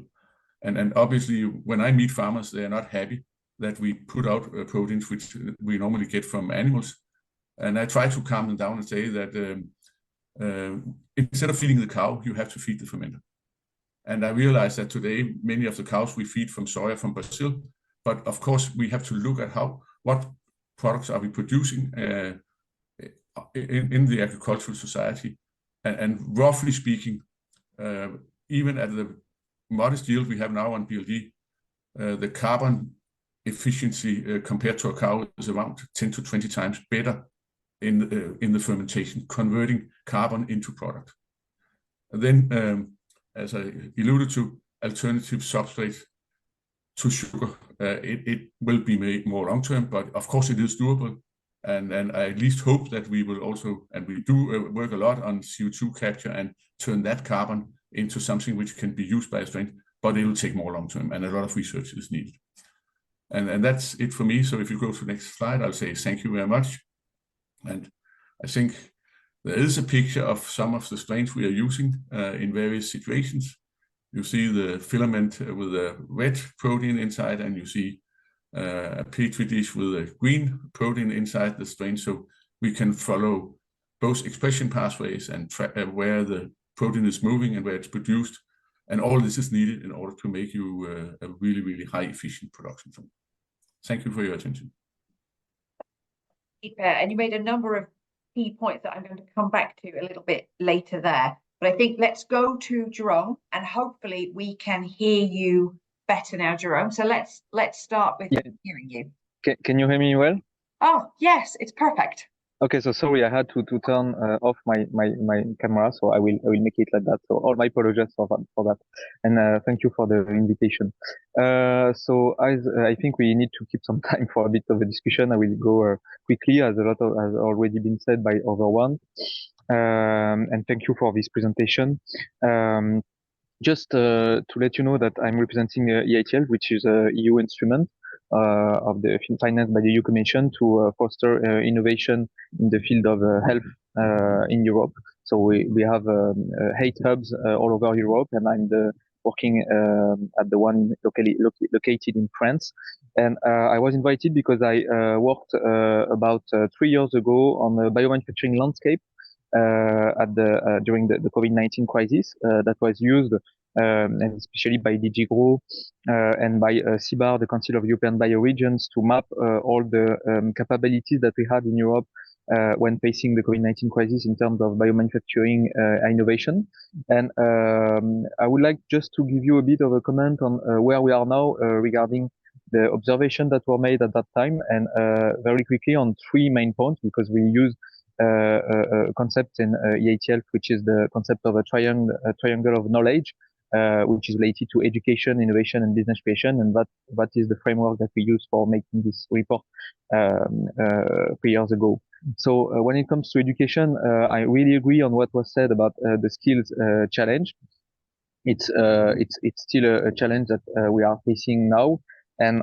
And obviously, when I meet farmers, they are not happy that we put out proteins which we normally get from animals. And I try to calm them down and say that instead of feeding the cow, you have to feed the fermenter. And I realize that today, many of the cows we feed from soya from Brazil, but of course we have to look at what products are we producing in the agricultural society. And roughly speaking, even at the modest yield we have now on BLD, the carbon efficiency compared to a cow is around 10 to 20 times better in the fermentation, converting carbon into product. And then, as I alluded to, alternative substrates to sugar, it will be made more long-term, but of course it is doable. And I at least hope that we will also, and we do work a lot on CO2 capture and turn that carbon into something which can be used by a strain, but it will take more long-term, and a lot of research is needed. And that's it for me. So if you go to the next slide, I'll say thank you very much. And I think there is a picture of some of the strains we are using in various situations. You see the filament with a red protein inside, and you see a petri dish with a green protein inside the strain. So we can follow both expression pathways and where the protein is moving and where it's produced. And all this is needed in order to make you a really, really high efficient production. Thank you for your attention. And you made a number of key points that I'm going to come back to a little bit later there. But I think let's go to Jerome, and hopefully we can hear you better now, Jerome. So let's start with hearing you. Can you hear me well? Oh, yes, it's perfect. Okay, so sorry, I had to turn off my camera, so I will make it like that. So all my apologies for that, and thank you for the invitation. So as I think we need to keep some time for a bit of a discussion, I will go quickly, as a lot has already been said by other one. And thank you for this presentation. Just to let you know that I'm representing EITL, which is a EU instrument of the financed by the EU Commission to foster innovation in the field of health in Europe. So we have 8 hubs all over Europe, and I'm working at the one located in France. And I was invited because I worked about 3 years ago on the biomanufacturing landscape during the COVID-19 crisis that was used and especially by DG GROW and by CBAR, the Council of European Bioregions, to map all the capabilities that we had in Europe when facing the COVID-19 crisis in terms of biomanufacturing innovation. And I would like just to give you a bit of a comment on where we are now regarding the observation that were made at that time, and very quickly on 3 main points, because we use a concept in EITL, which is the concept of a triangle of knowledge, which is related to education, innovation, and business creation, and that is the framework that we use for making this report 3 years ago. So when it comes to education, I really agree on what was said about the skills challenge. It's still a challenge that we are facing now, and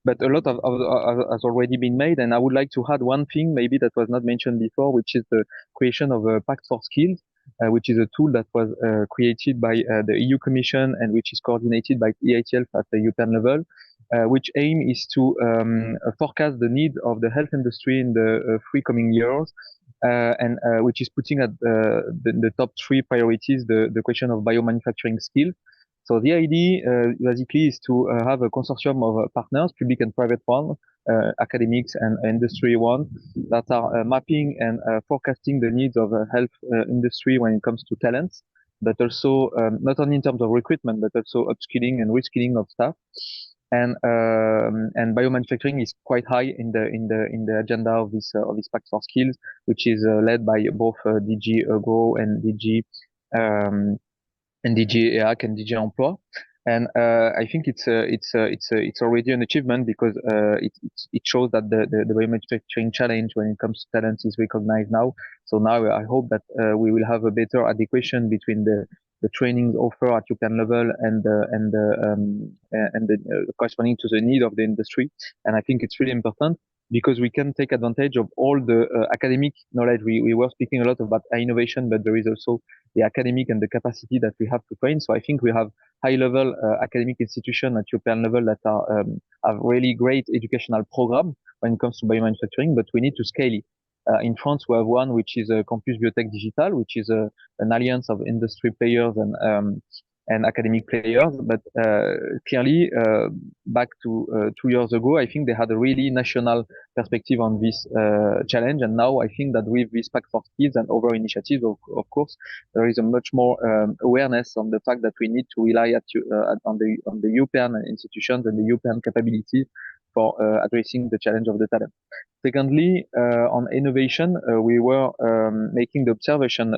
but a lot of has already been made. And I would like to add one thing maybe that was not mentioned before, which is the creation of a Pact for Skills, which is a tool that was created by the EU Commission and which is coordinated by EITL at the European level, which aim is to forecast the need of the health industry in the 3 coming years, and which is putting at the top 3 priorities the question of biomanufacturing skills. So the idea basically is to have a consortium of partners, public and private ones, academics and industry ones, that are mapping and forecasting the needs of health industry when it comes to talents, but also not only in terms of recruitment, but also upskilling and reskilling of staff. And biomanufacturing is quite high in the agenda of this Pact for Skills, which is led by both DG Agro and DG EAC and DG Emploi. And I think it's already an achievement, because it shows that the biomanufacturing challenge when it comes to talent is recognized now. So now I hope that we will have a better adequation between the trainings offer at European level and the corresponding to the need of the industry. And I think it's really important, because we can take advantage of all the academic knowledge. We were speaking a lot about innovation, but there is also the academic and the capacity that we have to train. So I think we have high-level academic institutions at European level that are have really great educational program when it comes to biomanufacturing, but we need to scale it. In France, we have one which is Campus Biotech Digital, which is an alliance of industry players and academic players. But clearly, back to 2 years ago, I think they had a really national perspective on this challenge. And now I think that with this Pact for Skills and other initiatives, of course, there is a much more awareness on the fact that we need to rely on the European institutions and the European capabilities for addressing the challenge of the talent. Secondly, on innovation, we were making the observation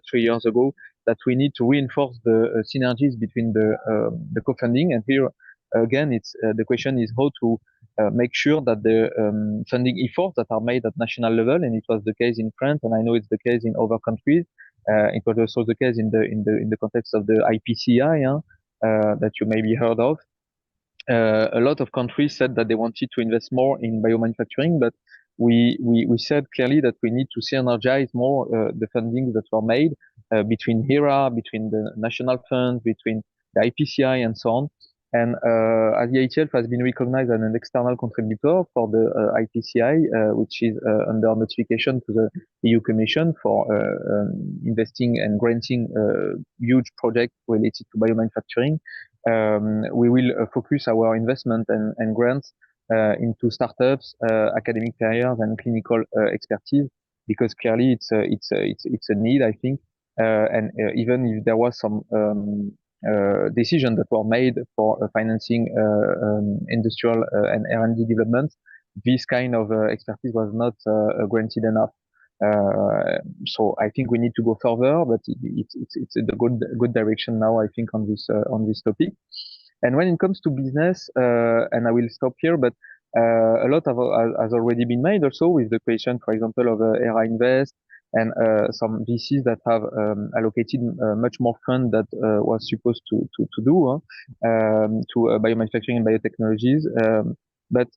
3 years ago that we need to reinforce the synergies between the co-funding. And here again, it's the question is how to make sure that the funding efforts that are made at national level, and it was the case in France, and I know it's the case in other countries. It was also the case in the context of the IPCI that you maybe heard of. A lot of countries said that they wanted to invest more in biomanufacturing, but we said clearly that we need to synergize more the funding that were made between HERA, between the national funds, between the IPCI and so on. And as the ITF has been recognized as an external contributor for the IPCI, which is under notification to the EU Commission for investing and granting huge projects related to biomanufacturing. We will focus our investment and grants into startups, academic careers, and clinical expertise, because clearly it's a need, I think. And even if there was some decisions that were made for financing industrial and R&D development, this kind of expertise was not granted enough. So I think we need to go further, but it's a good direction now, I think, on this topic. And when it comes to business, and I will stop here, but a lot has already been made also with the creation, for example, of ERA Invest and some VCs that have allocated much more fund that was supposed to do to biomanufacturing and biotechnologies. But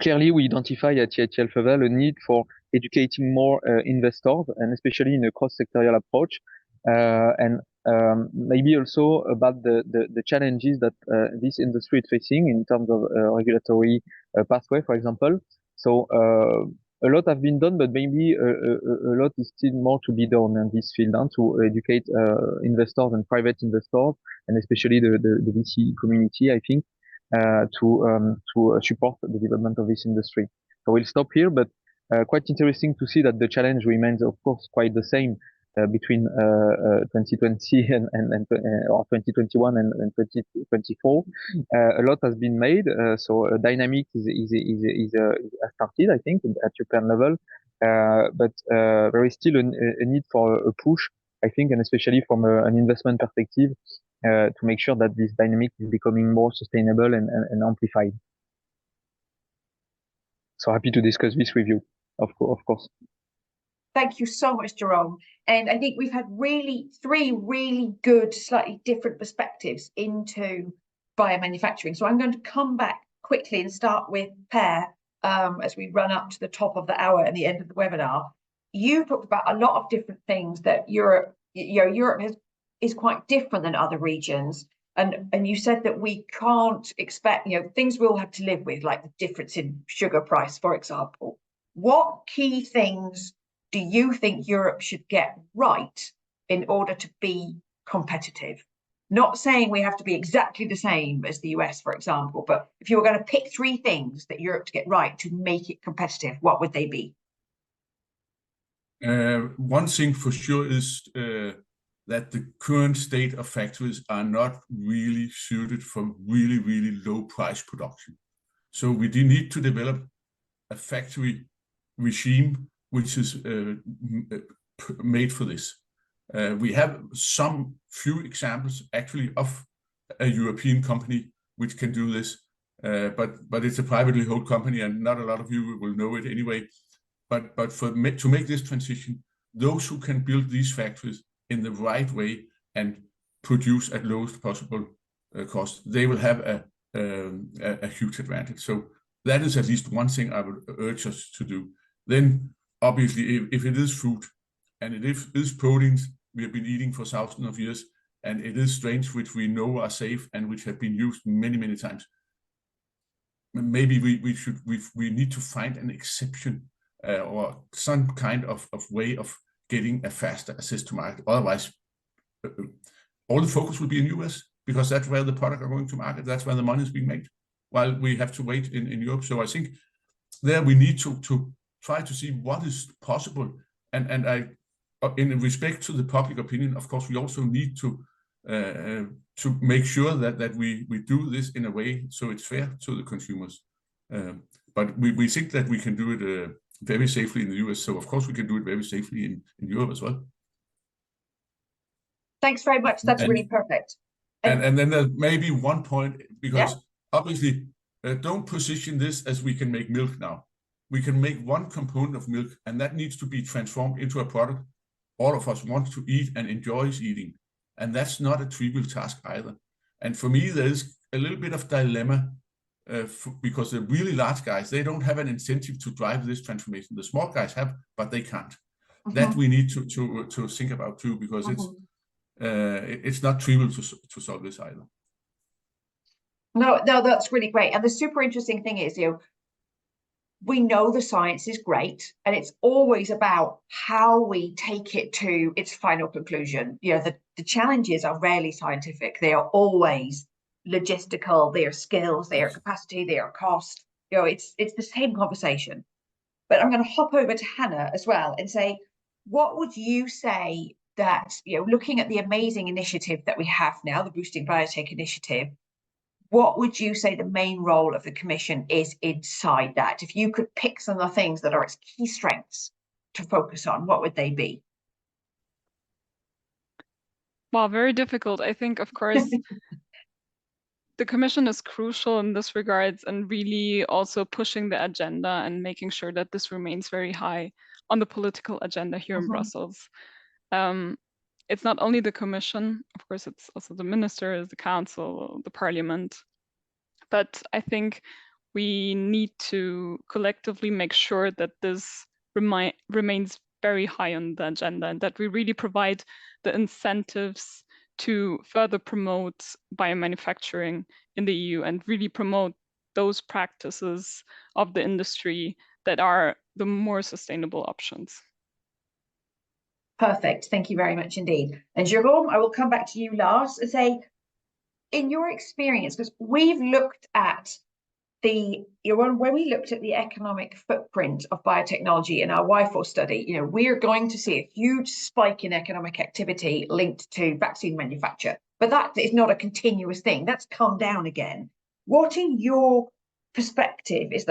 clearly, we identify at EITL level a need for educating more investors, and especially in a cross-sectorial approach, and maybe also about the challenges that this industry is facing in terms of regulatory pathway, for example. So a lot have been done, but maybe a lot is still more to be done in this field to educate investors and private investors, and especially the VC community, I think, to support the development of this industry. So we'll stop here, but quite interesting to see that the challenge remains, of course, quite the same between 2020 or 2021 and 2024. A lot has been made, so a dynamic is started, I think, at European level, but there is still a need for a push, I think, and especially from an investment perspective, to make sure that this dynamic is becoming more sustainable and amplified. So happy to discuss this with you, of course. Thank you so much, Jerome. And I think we've had three really good, slightly different perspectives into biomanufacturing. So I'm going to come back quickly and start with Per as we run up to the top of the hour and the end of the webinar. You talked about a lot of different things that Europe is quite different than other regions. And you said that we can't expect, things we'll have to live with, like the difference in sugar price, for example. What key things do you think Europe should get right in order to be competitive? Not saying we have to be exactly the same as the US, for example, but if you were going to pick three things that Europe to get right to make it competitive, what would they be? One thing for sure is that the current state of factories are not really suited for really, really low price production. So we do need to develop a factory regime which is made for this. We have some few examples actually of a European company which can do this, but it's a privately held company and not a lot of you will know it anyway. But to make this transition, those who can build these factories in the right way and produce at lowest possible cost, they will have a huge advantage. So that is at least one thing I would urge us to do. Then obviously, if it is food and it is proteins we have been eating for thousands of years, and it is strains which we know are safe and which have been used many, many times, maybe we need to find an exception or some kind of way of getting a faster access to market. Otherwise, all the focus will be in US because that's where the product are going to market. That's where the money is being made, while we have to wait in Europe. So I think there we need to try to see what is possible. And I, in respect to the public opinion, of course, we also need to make sure that we do this in a way so it's fair to the consumers. But we think that we can do it very safely in the US. So of course we can do it very safely in Europe as well. Thanks very much. That's really perfect. And then there may be one point, because obviously don't position this as we can make milk now. We can make one component of milk, and that needs to be transformed into a product all of us want to eat and enjoys eating. And that's not a trivial task either. And for me, there is a little bit of dilemma because the really large guys, they don't have an incentive to drive this transformation. The small guys have, but they can't. That we need to think about too, because it's not trivial to solve this either. No, that's really great. And the super interesting thing is, we know the science is great, and it's always about how we take it to its final conclusion. The challenges are rarely scientific. They are always logistical, they are skills, they are capacity, they are cost. It's the same conversation. But I'm going to hop over to Hannah as well and say, what would you say that, looking at the amazing initiative that we have now, the Boosting Biotech Initiative, what would you say the main role of the Commission is inside that? If you could pick some of the things that are its key strengths to focus on, what would they be? Well, very difficult. I think, of course, the Commission is crucial in this regards, and really also pushing the agenda and making sure that this remains very high on the political agenda here in Brussels. It's not only the Commission, of course, it's also the ministers, the Council, the Parliament. But I think we need to collectively make sure that this remains very high on the agenda, and that we really provide the incentives to further promote biomanufacturing in the EU and really promote those practices of the industry that are the more sustainable options. Perfect. Thank you very much indeed. And Jerome, I will come back to you last and say, in your experience, because we've looked at when we looked at the economic footprint of biotechnology in our WIFO study, we're going to see a huge spike in economic activity linked to vaccine manufacture, but that is not a continuous thing. That's come down again. What, in your perspective, is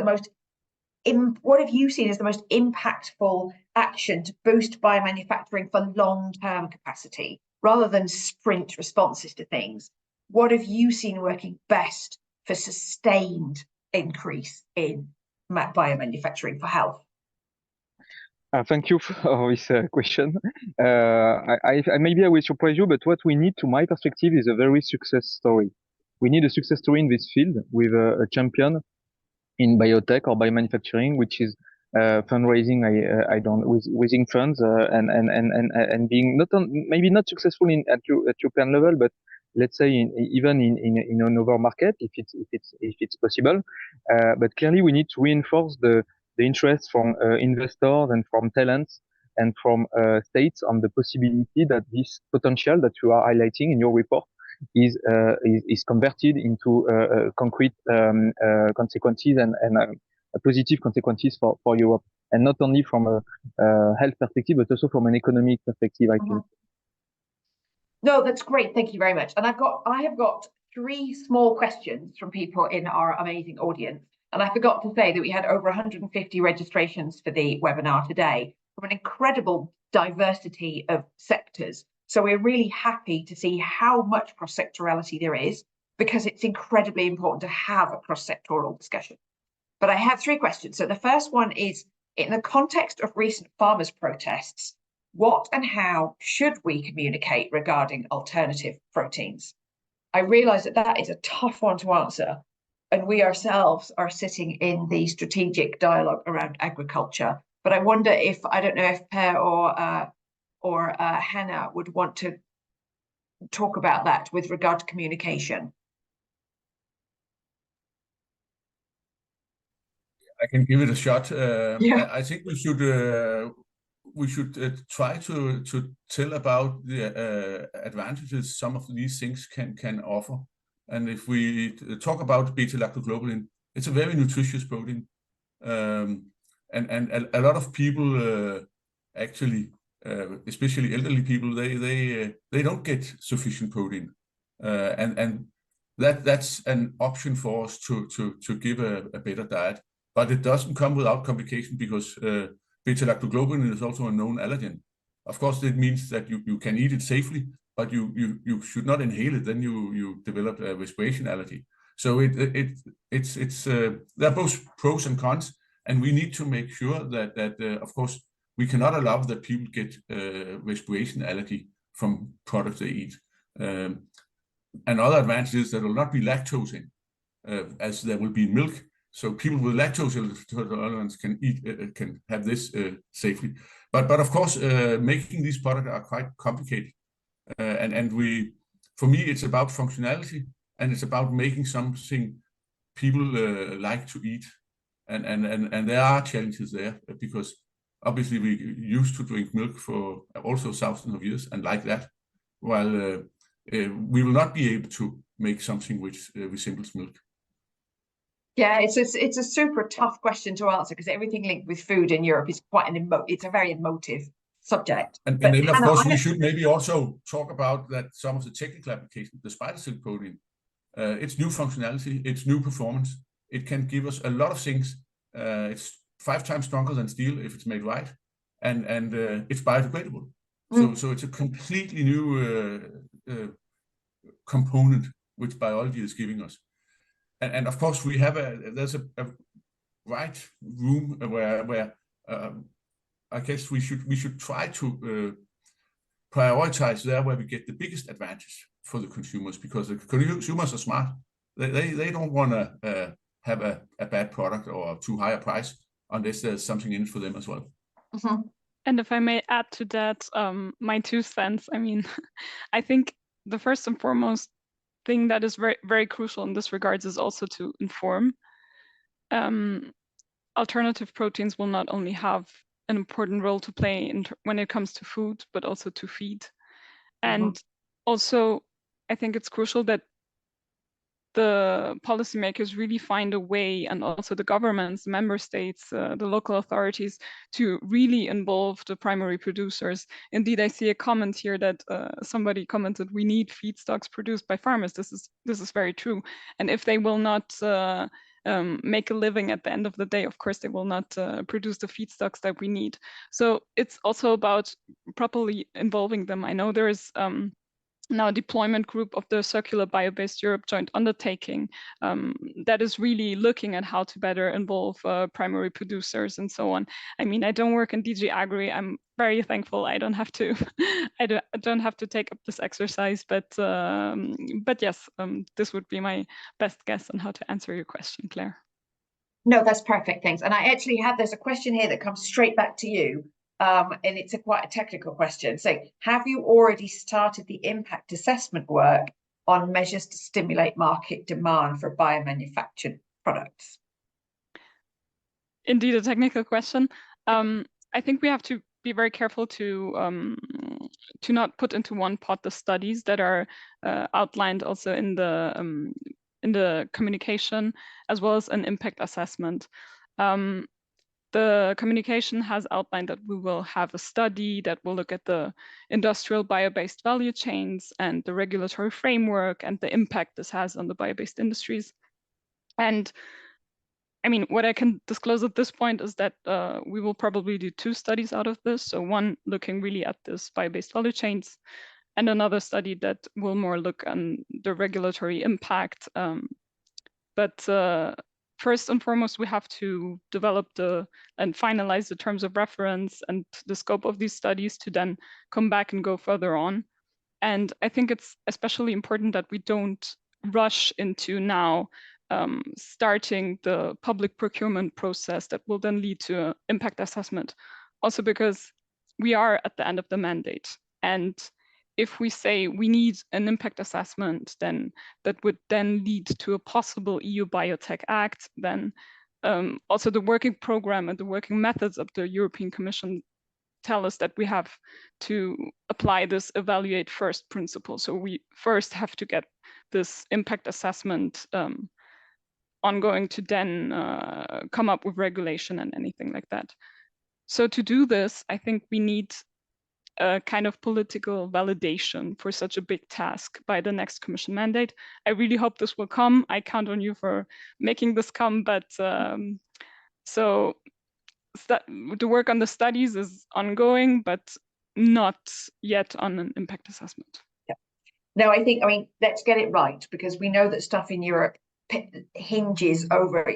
what have you seen as the most impactful action to boost biomanufacturing for long-term capacity rather than sprint responses to things? What have you seen working best for sustained increase in biomanufacturing for health? Thank you for this question. Maybe I will surprise you, but what we need, to my perspective, is a very success story. We need a success story in this field with a champion in biotech or biomanufacturing, which is fundraising, raising funds and being maybe not successful at European level, but let's say even in another market if it's possible. But clearly we need to reinforce the interest from investors and from talents and from states on the possibility that this potential that you are highlighting in your report is converted into concrete consequences and positive consequences for Europe, and not only from a health perspective, but also from an economic perspective, I think. No, that's great. Thank you very much. And I have got 3 small questions from people in our amazing audience. And I forgot to say that we had over 150 registrations for the webinar today from an incredible diversity of sectors. So we're really happy to see how much cross-sectorality there is, because it's incredibly important to have a cross-sectoral discussion. But I have 3 questions. So the first one is, in the context of recent farmers' protests, what and how should we communicate regarding alternative proteins? I realise that is a tough one to answer, and we ourselves are sitting in the strategic dialogue around agriculture. But I wonder I don't know if Per or Hannah would want to talk about that with regard to communication. I can give it a shot. Yeah. I think we should try to tell about the advantages some of these things can offer. And if we talk about beta-lactoglobulin, it's a very nutritious protein, and a lot of people actually, especially elderly people, they don't get sufficient protein, and that's an option for us to give a better diet. But it doesn't come without complication, because beta-lactoglobulin is also a known allergen. Of course, it means that you can eat it safely, but you should not inhale it. Then you develop a respiration allergy. So there are both pros and cons, and we need to make sure that of course we cannot allow that people get respiration allergy from products they eat. Another advantage is there will not be lactose in, as there will be in milk. So people with lactose intolerance can have this safely. But of course, making these products are quite complicated. For me, it's about functionality, and it's about making something people like to eat. And there are challenges there, because obviously we used to drink milk for also thousands of years and like that, while we will not be able to make something which resembles milk. Yeah, it's a super tough question to answer, because everything linked with food in Europe is quite it's a very emotive subject. And then of course we should maybe also talk about that some of the technical applications, the spider silk protein, it's new functionality, it's new performance. It can give us a lot of things. It's 5 times stronger than steel if it's made right, and it's biodegradable. So it's a completely new component which biology is giving us. And of course we have there's a right room where I guess we should try to prioritize there where we get the biggest advantage for the consumers, because the consumers are smart. They don't want to have a bad product or too high a price unless there's something in it for them as well. And if I may add to that, my 2 cents, I mean, I think the first and foremost thing that is very, very crucial in this regards is also to inform. Alternative proteins will not only have an important role to play when it comes to food, but also to feed. And also, I think it's crucial that the policymakers really find a way, and also the governments, member states, the local authorities, to really involve the primary producers. Indeed, I see a comment here that somebody commented, we need feedstocks produced by farmers. This is very true. And if they will not make a living at the end of the day, of course, they will not produce the feedstocks that we need. So it's also about properly involving them. I know there is now a deployment group of the Circular Bio-Based Europe joint undertaking that is really looking at how to better involve primary producers and so on. I mean, I don't work in DG Agri. I'm very thankful I don't have to I don't have to take up this exercise, but yes, this would be my best guess on how to answer your question, Claire. No, that's perfect, thanks. And I actually there's a question here that comes straight back to you. And it's quite a technical question. So have you already started the impact assessment work on measures to stimulate market demand for biomanufactured products? Indeed, a technical question. I think we have to be very careful to not put into one pot the studies that are outlined also in the communication, as well as an impact assessment. The communication has outlined that we will have a study that will look at the industrial bio-based value chains and the regulatory framework and the impact this has on the bio-based industries. And I mean, what I can disclose at this point is that we will probably do 2 studies out of this. So one looking really at this bio-based value chains, and another study that will more look on the regulatory impact. But first and foremost, we have to develop and finalize the terms of reference and the scope of these studies to then come back and go further on. And I think it's especially important that we don't rush into now starting the public procurement process that will then lead to an impact assessment. Also because we are at the end of the mandate. And if we say we need an impact assessment, then that would then lead to a possible EU Biotech Act, then also the working program and the working methods of the European Commission tell us that we have to apply this evaluate first principle. So we first have to get this impact assessment ongoing to then come up with regulation and anything like that. So to do this, I think we need a kind of political validation for such a big task by the next Commission mandate. I really hope this will come. I count on you for making this come, but so the work on the studies is ongoing, but not yet on an impact assessment. Yeah. No, I mean, let's get it right, because we know that stuff in Europe hinges over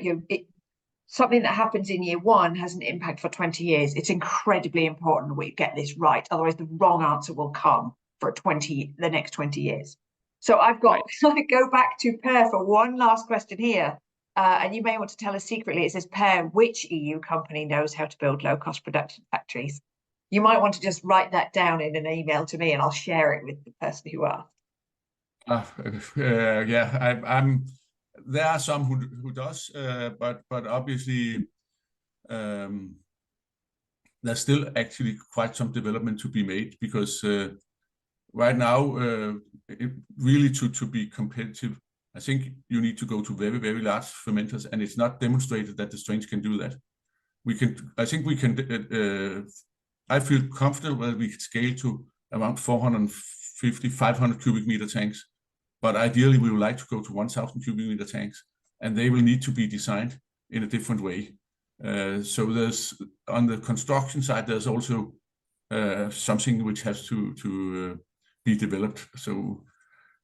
something that happens in year 1 has an impact for 20 years. It's incredibly important we get this right. Otherwise, the wrong answer will come for the next 20 years. So I've got to go back to Per for one last question here. And you may want to tell us secretly. It says, Per, which EU company knows how to build low-cost production factories? You might want to just write that down in an email to me, and I'll share it with the person who asked. Yeah, there are some who does, but obviously there's still actually quite some development to be made, because right now, really to be competitive, I think you need to go to very, very large fermenters, and it's not demonstrated that the strains can do that. I feel comfortable that we can scale to around 450, 500 cubic meter tanks. But ideally, we would like to go to 1,000 cubic meter tanks, and they will need to be designed in a different way. So there's, on the construction side, there's also something which has to be developed. So,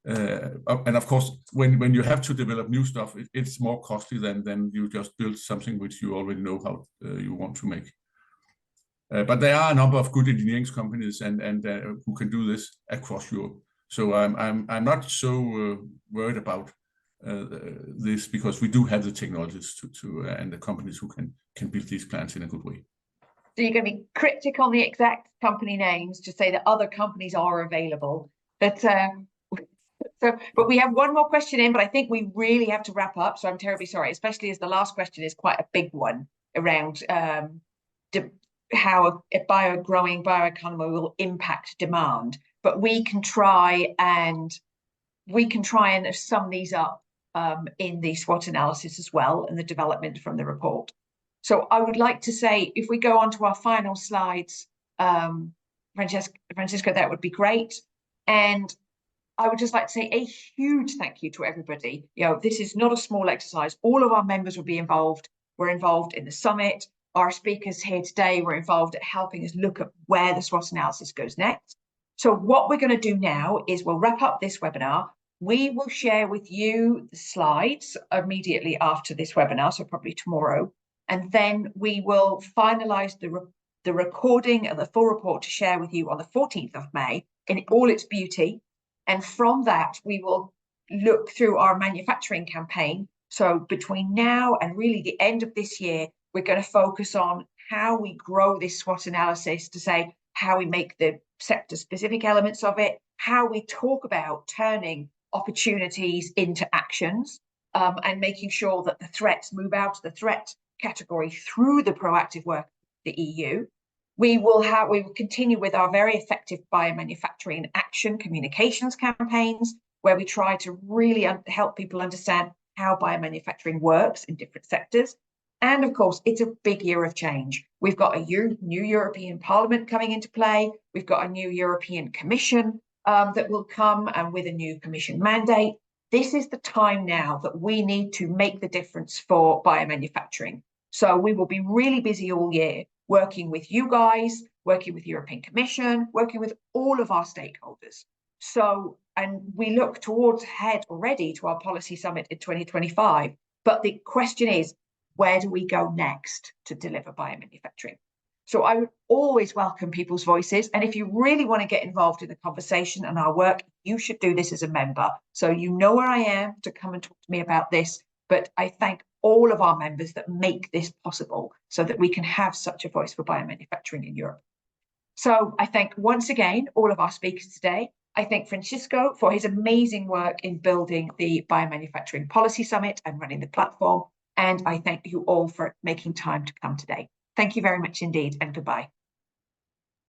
and of course, when you have to develop new stuff, it's more costly than you just build something which you already know how you want to make. But there are a number of good engineering companies and who can do this across Europe. So I'm not so worried about this, because we do have the technologies and the companies who can build these plants in a good way. So you're going to be cryptic on the exact company names to say that other companies are available. But we have one more question in, but I think we really have to wrap up. So I'm terribly sorry, especially as the last question is quite a big one around how a growing bioeconomy will impact demand. But we can try and sum these up in the SWOT analysis as well and the development from the report. So I would like to say, if we go on to our final slides, Francisco, that would be great. And I would just like to say a huge thank you to everybody. You know, this is not a small exercise. All of our members will be involved. We're involved in the summit. Our speakers here today were involved at helping us look at where the SWOT analysis goes next. So what we're going to do now is we'll wrap up this webinar. We will share with you the slides immediately after this webinar, so probably tomorrow. And then we will finalize the recording and the full report to share with you on the 14th of May in all its beauty. And from that, we will look through our manufacturing campaign. So between now and really the end of this year, we're going to focus on how we grow this SWOT analysis to say how we make the sector-specific elements of it, how we talk about turning opportunities into actions, and making sure that the threats move out of the threat category through the proactive work of the EU. We will continue with our very effective biomanufacturing action communications campaigns, where we try to really help people understand how biomanufacturing works in different sectors. And of course, it's a big year of change. We've got a new European Parliament coming into play. We've got a new European Commission that will come, and with a new Commission mandate. This is the time now that we need to make the difference for biomanufacturing. So we will be really busy all year, working with you guys, working with the European Commission, working with all of our stakeholders. So, and we look towards ahead already to our policy summit in 2025. But the question is, where do we go next to deliver biomanufacturing? So I would always welcome people's voices. And if you really want to get involved in the conversation and our work, you should do this as a member. So you know where I am to come and talk to me about this. But I thank all of our members that make this possible so that we can have such a voice for biomanufacturing in Europe. So I thank once again all of our speakers today. I thank Francisco for his amazing work in building the Biomanufacturing Policy Summit and running the platform. And I thank you all for making time to come today. Thank you very much indeed, and goodbye.